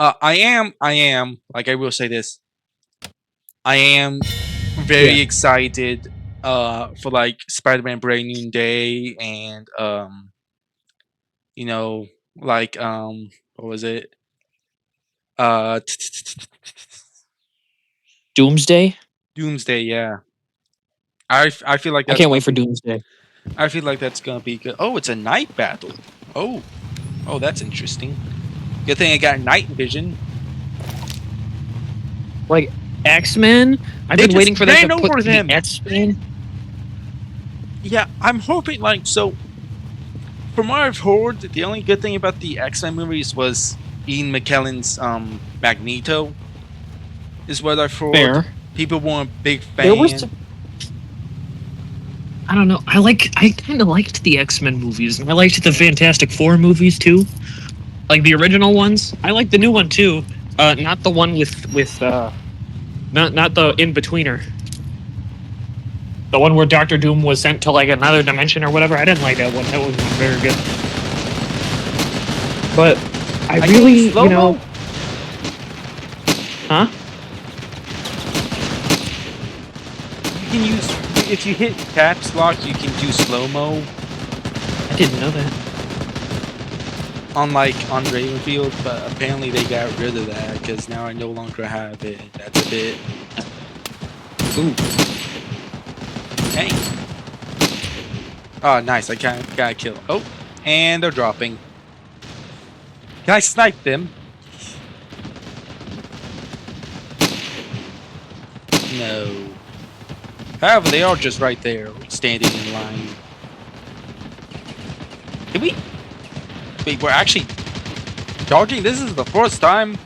I am like, I will say this. I am very excited for like Spider-Man Brand New Day and you know, like what was it? Uh Doomsday? Doomsday, yeah. I feel like I that's can't gonna wait for be Doomsday. I feel like that's gonna be good. Oh, it's a night battle. Oh, oh, that's interesting. Good thing I got night vision. Like, X-Men? I've They been just waiting for them ran to put over the them. X-Men. Yeah, I'm hoping like so. From what I've heard, the only good thing about the X-Men movies was Ian McKellen's Magneto. Is what I've heard. Fair. People weren't a big There was fan. I don't know. I kind of liked the X-Men movies, and I liked the Fantastic Four movies too. Like the original ones. I like the new one too. Not the one with not the in-betweener. The one where Doctor Doom was sent to like another dimension or whatever. I didn't like that one. That wasn't very good. But I really, you know, huh? You can use, if you hit caps lock, you can do slow-mo I didn't know that. on Ravenfield, but apparently they got rid of that because now I no longer have it. That's a bit. Ooh. Dang. Oh, nice. I got a kill. Oh, and they're dropping. Can I snipe them? No. However, they are just right there, standing in line. Did we? Wait, we're actually charging? This is the first time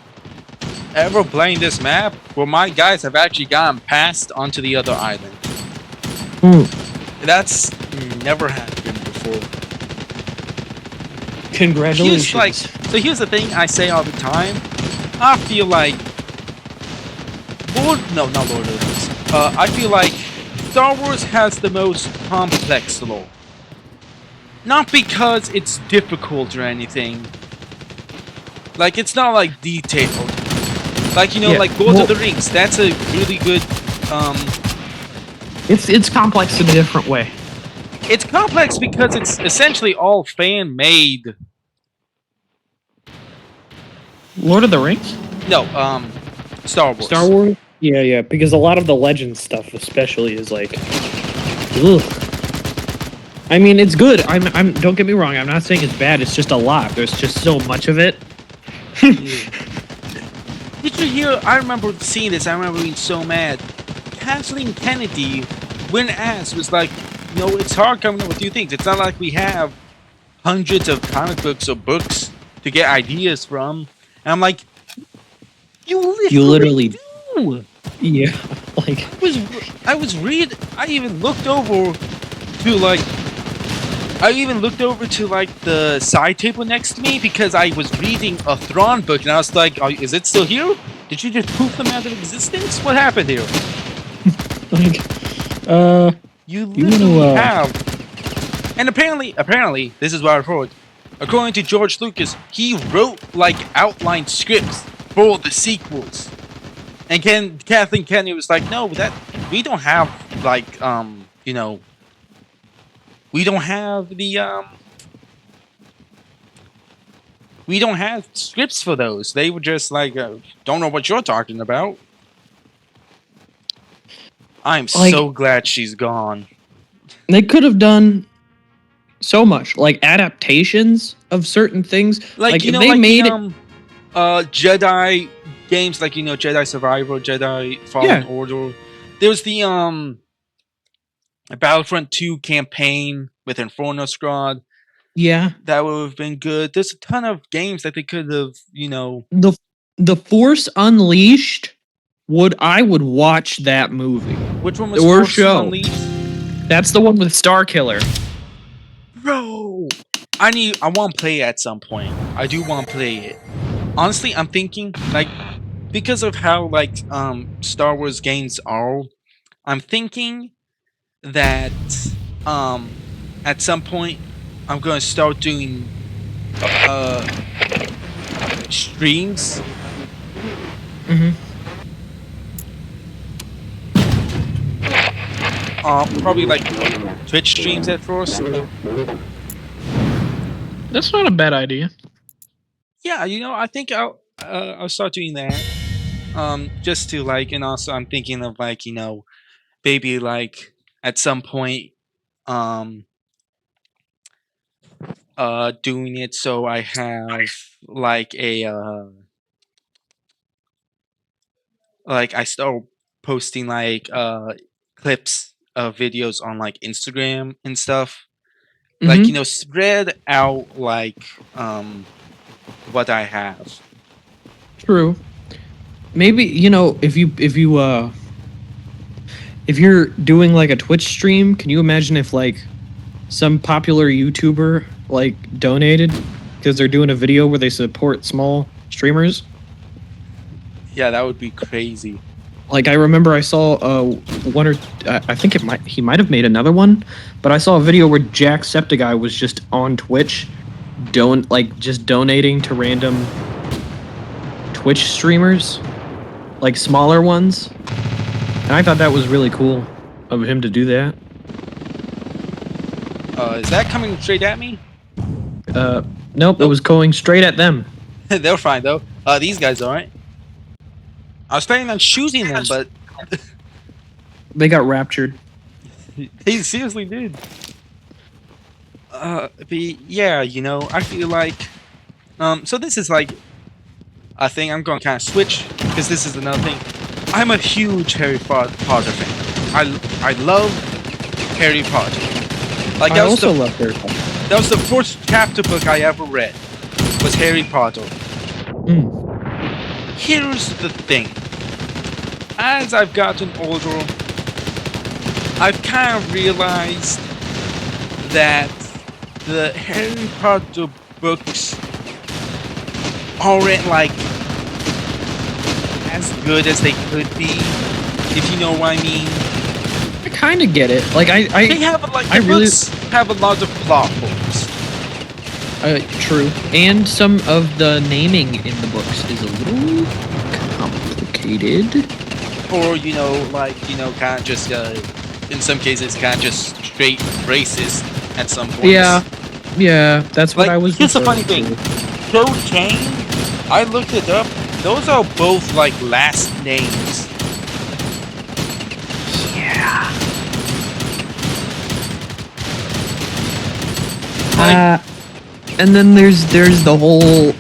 ever playing this map where my guys have actually gotten passed onto the other island. That's never happened before. Congratulations. Here's the thing I say all the time. I feel like not Lord of the Rings. I feel like Star Wars has the most complex lore. Not because it's difficult or anything. Like, it's not like detailed. Like, you know, like Lord of the Rings. That's a really good It's complex in a different way. It's complex because it's essentially all fan-made. Lord of the Rings? No, Star Wars. Star Wars? Yeah, because a lot of the legend stuff especially is like, ugh. I mean, it's good. I'm don't get me wrong, I'm not saying it's bad, it's just a lot. There's just so much of it. Did you hear? I remember seeing this. I remember being so mad. Kathleen Kennedy, when asked, was like, "No, it's hard coming up with new things. It's not like we have hundreds of comic books or books to get ideas from." And I'm like, "You literally do." Yeah, like I even looked over to the side table next to me because I was reading a Thrawn book and I was like, is it still here? Did you just poof them out of existence? What happened here? You literally have. And apparently, this is what I've heard. According to George Lucas, he wrote outline scripts for the sequels. And Kathleen Kennedy was like, no, we don't have we don't have we don't have scripts for those. They were just like, don't know what you're talking about. I'm so glad she's gone. They could have done so much, like adaptations of certain things. Jedi games like Jedi Survivor, Jedi Fallen Order. There was the Battlefront 2 campaign with Inferno Squad. Yeah. That would have been good. There's a ton of games that they could have, The Force Unleashed I would watch that movie. Which one was Or Force show. Unleashed? That's the one with Star Killer. Bro, I want to play it at some point. I do want to play it. Honestly, I'm thinking because of how Star Wars games are, I'm thinking that at some point I'm going to start doing streams. Probably Twitch streams at first. That's not a bad idea. Yeah, I think I'll start doing that. Just to and also I'm thinking of maybe at some point doing it so I have I start posting clips of videos on Instagram and stuff. Spread out what I have. True. Maybe if you're doing a Twitch stream, can you imagine if some popular YouTuber donated because they're doing a video where they support small streamers? Yeah, that would be crazy. I remember I saw one or I think he might have made another one, but I saw a video where Jacksepticeye was just on Twitch, just donating to random Twitch streamers, smaller ones, and I thought that was really cool of him to do that. Is that coming straight at me? Nope, it was going straight at them. They're fine though. These guys aren't. I was planning on shooting them, but they got raptured. They seriously did. But yeah, I feel so this is a thing I'm going to kind of switch because this is another thing. I'm a huge Harry Potter fan. I love Harry Potter. I also love Harry Potter. That was the first chapter book I ever read. Was Harry Potter. Here's the thing. As I've gotten older, I've kind of realized that the Harry Potter books aren't as good as they could be, if you know what I mean. I kind of get it. They have books have a lot of plot holes. True, and some of the naming in the books is a little complicated. Or kind of just in some cases, kind of just straight racist at some point. Yeah, that's what I was. Here's the funny thing. Joe Kane, I looked it up. Those are both last names. Yeah. And then there's the whole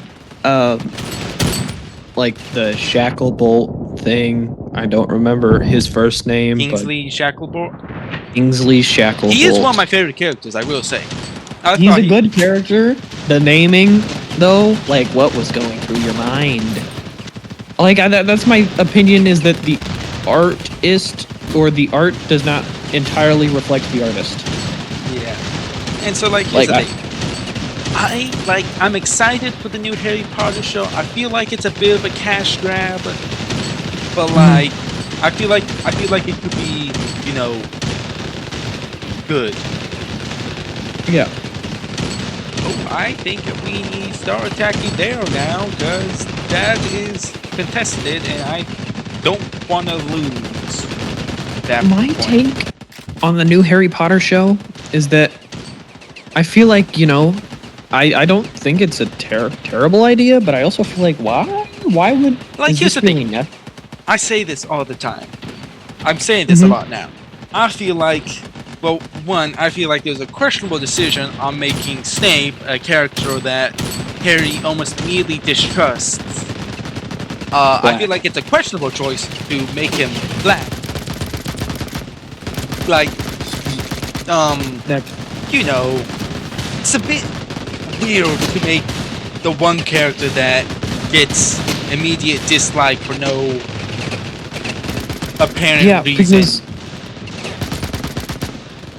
the Shacklebolt thing. I don't remember his first name. Kingsley Shacklebolt. Kingsley Shacklebolt. He is one of my favorite characters, I will say. He's a good character. The naming, though, what was going through your mind? That's my opinion, is that the artist or the art does not entirely reflect the artist. Yeah. And so here's the thing. I'm excited for the new Harry Potter show. I feel like it's a bit of a cash grab, but I feel like it could be, good. Yeah. Oh, I think we start attacking there now, because that is contested, and I don't want to lose that My point. take on the new Harry Potter show is that I feel like, I don't think it's a terrible idea, but I also feel like, why? Why would... Here's the thing. I say this all the time. I'm saying this a lot now. I feel like... Well, one, I feel like there's a questionable decision on making Snape a character that Harry almost immediately distrusts. I feel like it's a questionable choice to make him black. Like, you know, it's a bit weird to make the one character that gets immediate dislike for no apparent reason.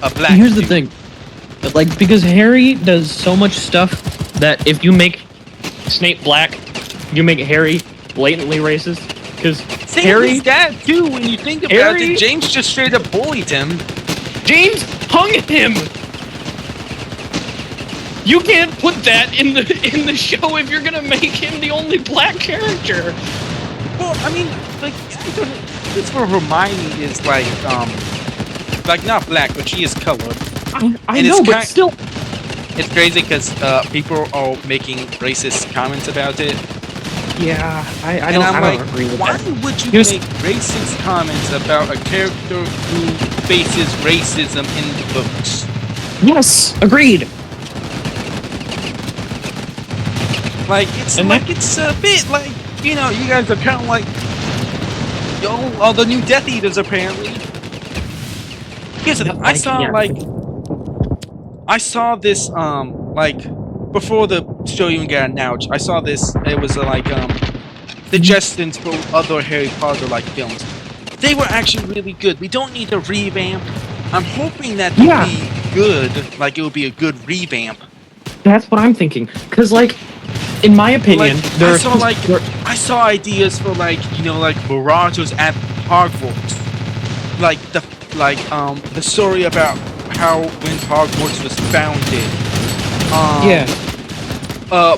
A black Here's the dude. thing. Like, because Harry does so much stuff that if you make Snape black, you make Harry blatantly racist. Because Same Harry, his dad too. When you think about Harry- it, James just straight up bullied him. James hung him. You can't put that in the show if you're gonna make him the only black character. Well, I mean, like, this for Hermione is like not black, but she is colored. I And know, it's but still, It's crazy because people are making racist comments about it. yeah, I And don't, I'm I like, don't agree with why that. would you Here's- make racist comments about a character who faces racism in the books? Yes, agreed. Like, it's And like it's a bit like, you know, you guys are kind of like, all the new Death Eaters apparently. Here's the thing, I saw this like before the show even got announced. I saw this. It was like suggestions for other Harry Potter like films. They were actually really good. We don't need a revamp. I'm hoping that they'll Yeah. be good. Like it will be a good revamp. That's what I'm thinking. Cause like, in my opinion, Like, I saw ideas for like, you know, like Mirages at Hogwarts. Like the story about how when Hogwarts was founded.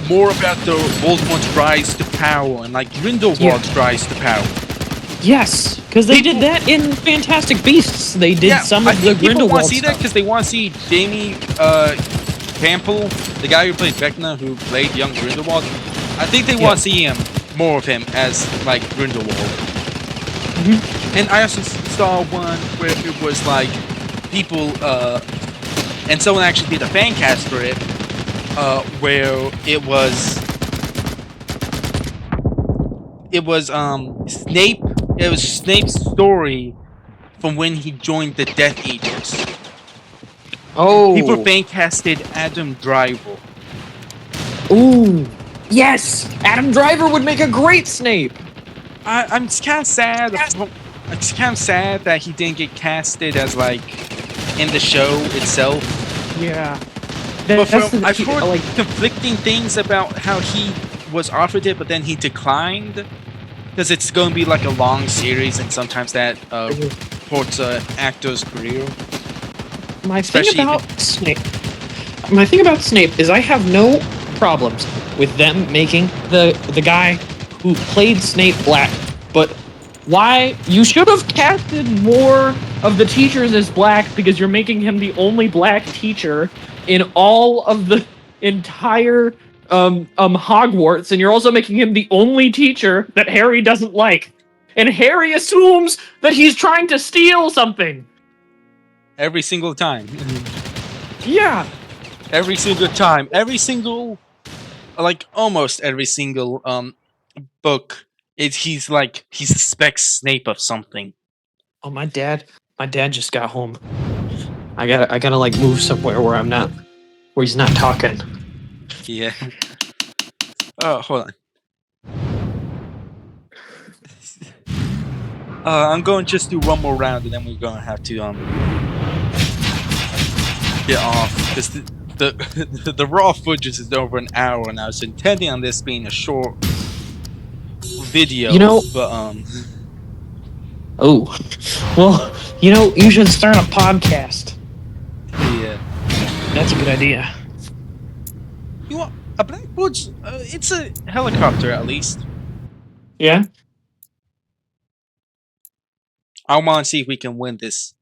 More about the Voldemort's rise to power and like Grindelwald's rise to power. Yes, because they did that in Fantastic Beasts. They did some of the people want Grindelwald to see that stuff. because they want to see Jamie Campbell, the guy who played Vecna, who played young Grindelwald. I think they want to see more of him as like Grindelwald. And I also saw one where it was like people, and someone actually did a fan cast for it, where it was Snape. It was Snape's story from when he joined the Death Eaters. Oh, People fan casted Adam Driver. ooh, yes! Adam Driver would make a great Snape. I'm kind of sad. It's kind of sad that he didn't get casted as like in the show itself. Yeah, But I've heard conflicting things about how he was offered it, but then he declined because it's going to be like a long series, and sometimes that hurts an actor's career. My thing about Snape is I have no problems with them making the guy who played Snape black, but why you should have casted more of the teachers as black because you're making him the only black teacher in all of the entire Hogwarts, and you're also making him the only teacher that Harry doesn't like. And Harry assumes that he's trying to steal something. Every single time. Yeah. Every single time. Every single, like almost every single book. He suspects Snape of something. Oh, my dad just got home. I gotta like move somewhere where he's not talking. Yeah. Oh, hold on. I'm going to just do one more round, and then we're gonna have to get off because the raw footage is over an hour, and I was intending on this being a short video. You know, but oh, well, you should start a podcast. yeah. That's a good idea. You want a Blackwood's? It's a helicopter, at least. Yeah. I want to see if we can win this.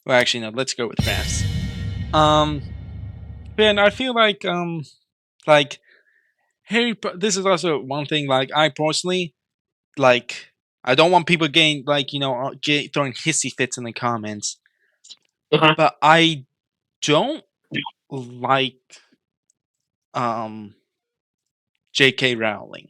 Well, actually, no. Let's go with fast. Ben, I feel like this is also one thing. Like, I personally, like, I don't want people getting throwing hissy fits in the comments. Uh-huh. But I don't like J.K. Rowling.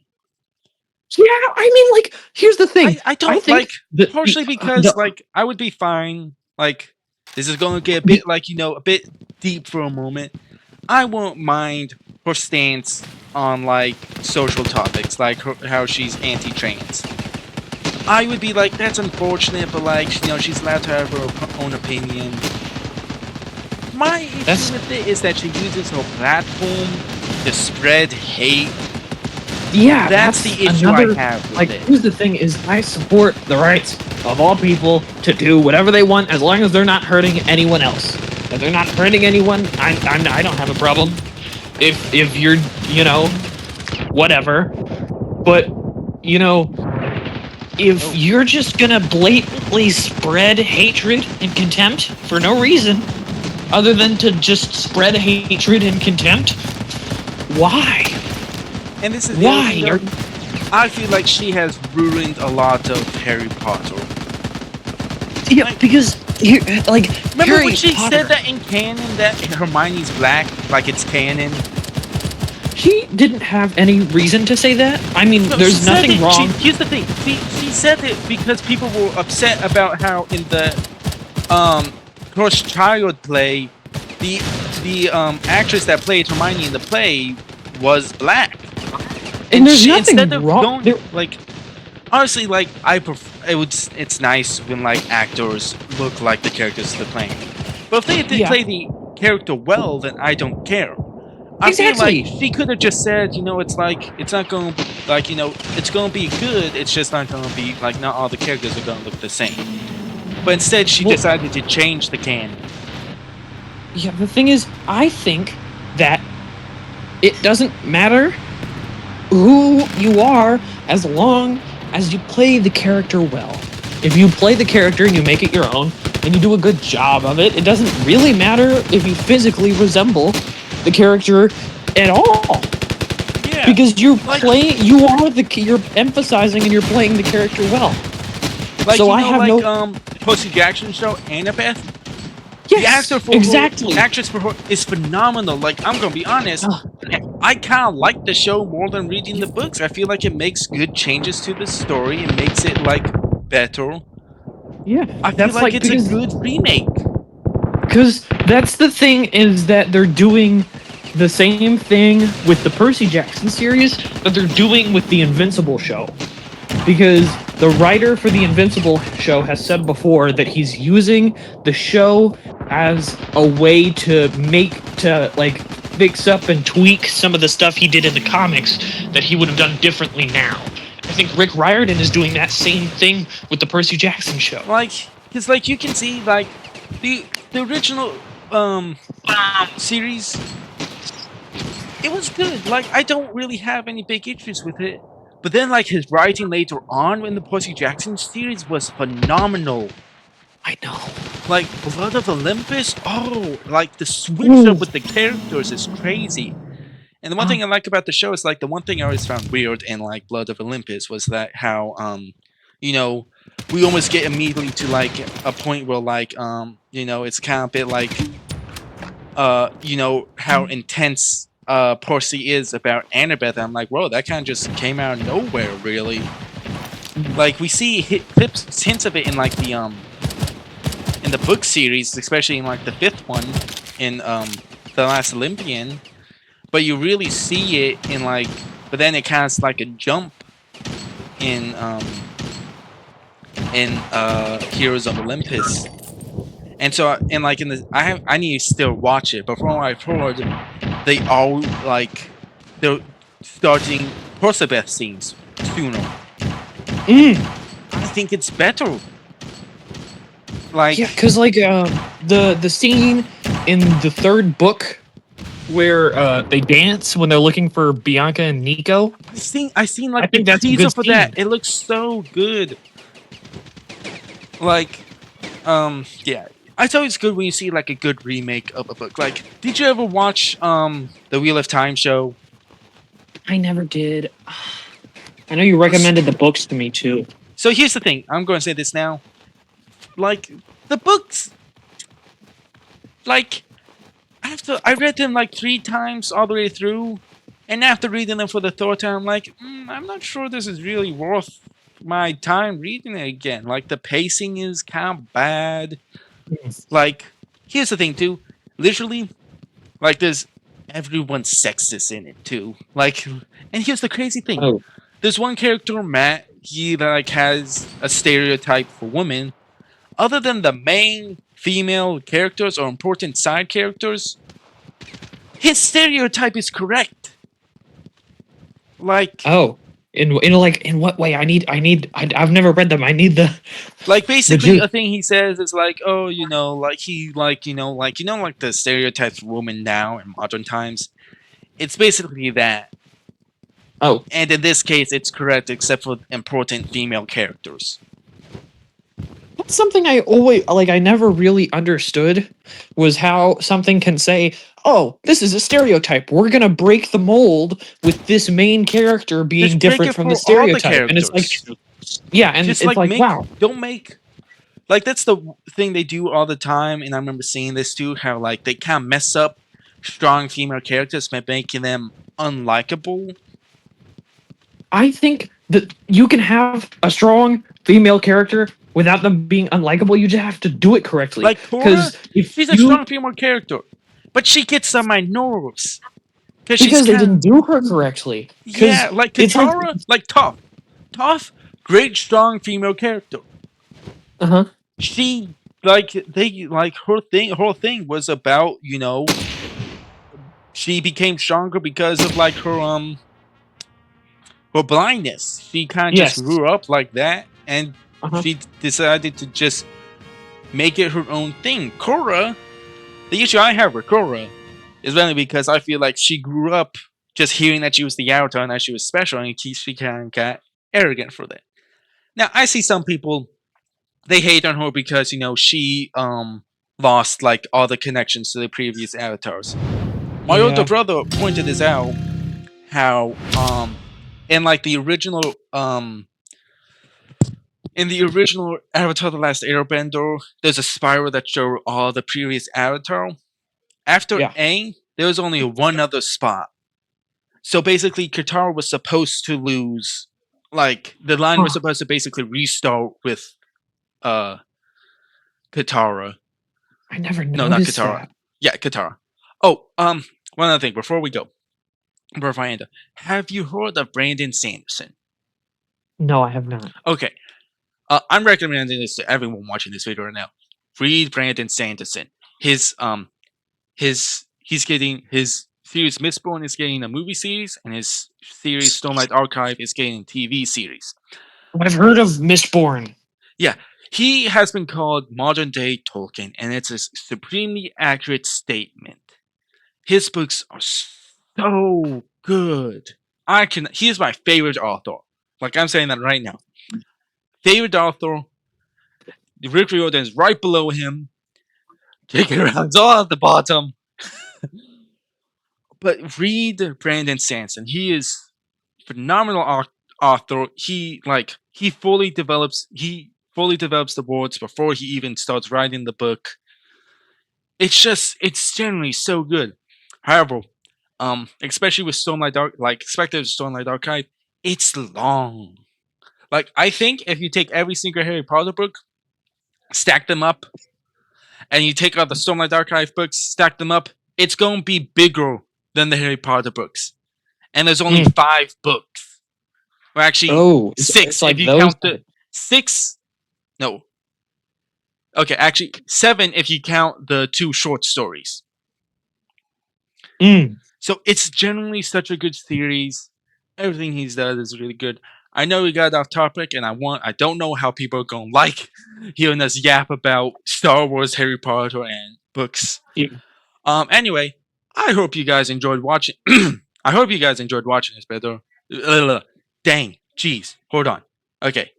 Yeah, I mean, like, here's the thing. I don't think like the- partially the- because the- like I would be fine. Like this is gonna get a bit like a bit deep for a moment. I won't mind her stance on like social topics, like how she's anti-trans. I would be like, that's unfortunate, but like she's allowed to have her own opinion. My issue with it is that she uses her platform to spread hate. Yeah, That's the issue I have with like, it. here's the thing: is I support the rights of all people to do whatever they want, as long as they're not hurting anyone else. If they're not hurting anyone, I don't have a problem. If you're, whatever. But if you're just gonna blatantly spread hatred and contempt for no reason, other than to just spread hatred and contempt, why? And this is Why? the other thing, I feel like she has ruined a lot of Harry Potter. Yeah, Like, because remember Harry when she Potter, said that in canon that Hermione's black, like it's canon? she didn't have any reason to say that. I mean, No, there's she said nothing it- wrong. Here's the thing. She said it because people were upset about how in the Cursed Child play, the actress that played Hermione in the play was black. And there's she, nothing instead of wrong. going like, honestly, like it's nice when like actors look like the characters they're playing. But if they did Yeah. play the character well, then I don't care. I Exactly. feel like she could have just said, it's like it's not going to like it's going to be good. It's just not going to be like not all the characters are going to look the same. But instead, she decided to change the canon. Yeah, the thing is, I think that it doesn't matter who you are as long as you play the character well. If you play the character and you make it your own and you do a good job of it, it doesn't really matter if you physically resemble the character at all. Yeah. Because you're emphasizing and you're playing the character well. Like, So I have Percy Jackson show, Annabeth. Yes, The actor for exactly. her, actress for her is phenomenal. Like, I'm gonna be honest, I kind of like the show more than reading the books. I feel like it makes good changes to the story and makes it like better. Yeah, I feel like it's a good remake. Because that's the thing, is that they're doing the same thing with the Percy Jackson series that they're doing with the Invincible show. Because the writer for the Invincible show has said before that he's using the show as a way to fix up and tweak some of the stuff he did in the comics that he would have done differently now. I think Rick Riordan is doing that same thing with the Percy Jackson show. Like, because like you can see like the original series, it was good. Like, I don't really have any big issues with it. But then like his writing later on in the Percy Jackson series was phenomenal. I know. Like Blood of Olympus, like the switch up with the characters is crazy. And the one thing I like about the show is like the one thing I always found weird in like Blood of Olympus was that how we almost get immediately to like a point where like it's kind of a bit like how intense Percy is about Annabeth. I'm like, whoa, that kind of just came out of nowhere, really. Like we see hints of it in like the in the book series, especially in like the 5th one in The Last Olympian, but you really see it in like, but then it kind of like a jump in Heroes of Olympus. And so, and like in the, I need to still watch it, but from what I've heard, they all like they're starting Percabeth scenes sooner. I think it's better. Like, yeah, because like the scene in the 3rd book where they dance when they're looking for Bianca and Nico. I seen like I think the that's a teaser good for scene. that. It looks so good. Like, yeah. It's always good when you see like a good remake of a book. Like, did you ever watch the Wheel of Time show? I never did. I know you recommended the books to me too. So here's the thing. I'm going to say this now. Like, the books, like, I read them like 3 times all the way through, And after reading them for the third time, I'm like, I'm not sure this is really worth my time reading it again. Like, the pacing is kind of bad. Like, here's the thing, too. Literally, like, there's everyone's sexist in it, too. Like, and here's the crazy thing. Oh. There's one character, Matt, he, like, has a stereotype for women. Other than the main female characters or important side characters, his stereotype is correct. Like, Oh, in what way? I've never read them. I need the like basically juice. a thing he says is like, oh, you know, like he like like the stereotypes of women now in modern times. It's basically that. Oh, And in this case, it's correct except for important female characters. that's something I always I never really understood was how something can say, "Oh, this is a stereotype. We're gonna break the mold with this main character being Just break different it from for the all the stereotype," and it's like, characters. yeah, and Just it's like, make, wow, don't make, like, that's the thing they do all the time, and I remember seeing this too, how like they kind of mess up strong female characters by making them unlikable. I think that you can have a strong female character without them being unlikable. You just have to do it correctly. Like Cora, Because if she's a you, strong female character, but she gets on my nerves because because they didn't do her correctly. 'Cause yeah, like it's like, Katara, like tough, great strong female character. uh-huh. She like they like her thing was about, you know, she became stronger because of like her blindness. She kind of Yes. just grew up like that, and Uh-huh. she decided to just make it her own thing. Korra, the issue I have with Korra is mainly because I feel like she grew up just hearing that she was the Avatar and that she was special, and she kind of got arrogant for that. Now I see some people, they hate on her because, you know, she lost like all the connections to the previous avatars. My older brother pointed this out, how in like the original in the original Avatar: The Last Airbender, there's a spiral that shows all the previous Avatar. After Yeah. Aang, there was only one other spot. So basically, Katara was supposed to lose. Like, the line was supposed to basically restart with Katara. I never noticed No, not Katara. that. Yeah, Katara. Oh, one other thing before we go. Before I end up, have you heard of Brandon Sanderson? No, I have not. Okay. I'm recommending this to everyone watching this video right now. Read Brandon Sanderson. He's getting his series Mistborn is getting a movie series, and his series Stormlight Archive is getting a TV series. I've heard of Mistborn. Yeah, he has been called modern day Tolkien, and it's a supremely accurate statement. His books are so good. He is my favorite author. Like, I'm saying that right now. Favorite author. Rick Riordan is right below him. J.K. Rowling's all at the bottom. But read Brandon Sanderson. He is phenomenal author. He fully develops the words before he even starts writing the book. It's generally so good. However, especially with Stormlight Archive, it's long. Like, I think if you take every single Harry Potter book, stack them up, and you take out the Stormlight Archive books, stack them up, it's going to be bigger than the Harry Potter books. And there's only 5 books. Or actually, 6 if you count the 6. No. Okay, actually 7 if you count the 2 short stories. So it's generally such a good series. Everything he's done is really good. I know we got off topic, and I don't know how people are gonna like hearing us yap about Star Wars, Harry Potter, and books. Yeah. Anyway, I hope you guys enjoyed watching. I hope you guys enjoyed watching this video. Dang, jeez, hold on. Okay.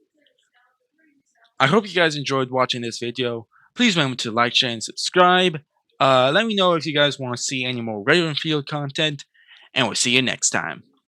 I hope you guys enjoyed watching this video. Please remember to like, share, and subscribe. Let me know if you guys want to see any more Ravenfield content, and we'll see you next time.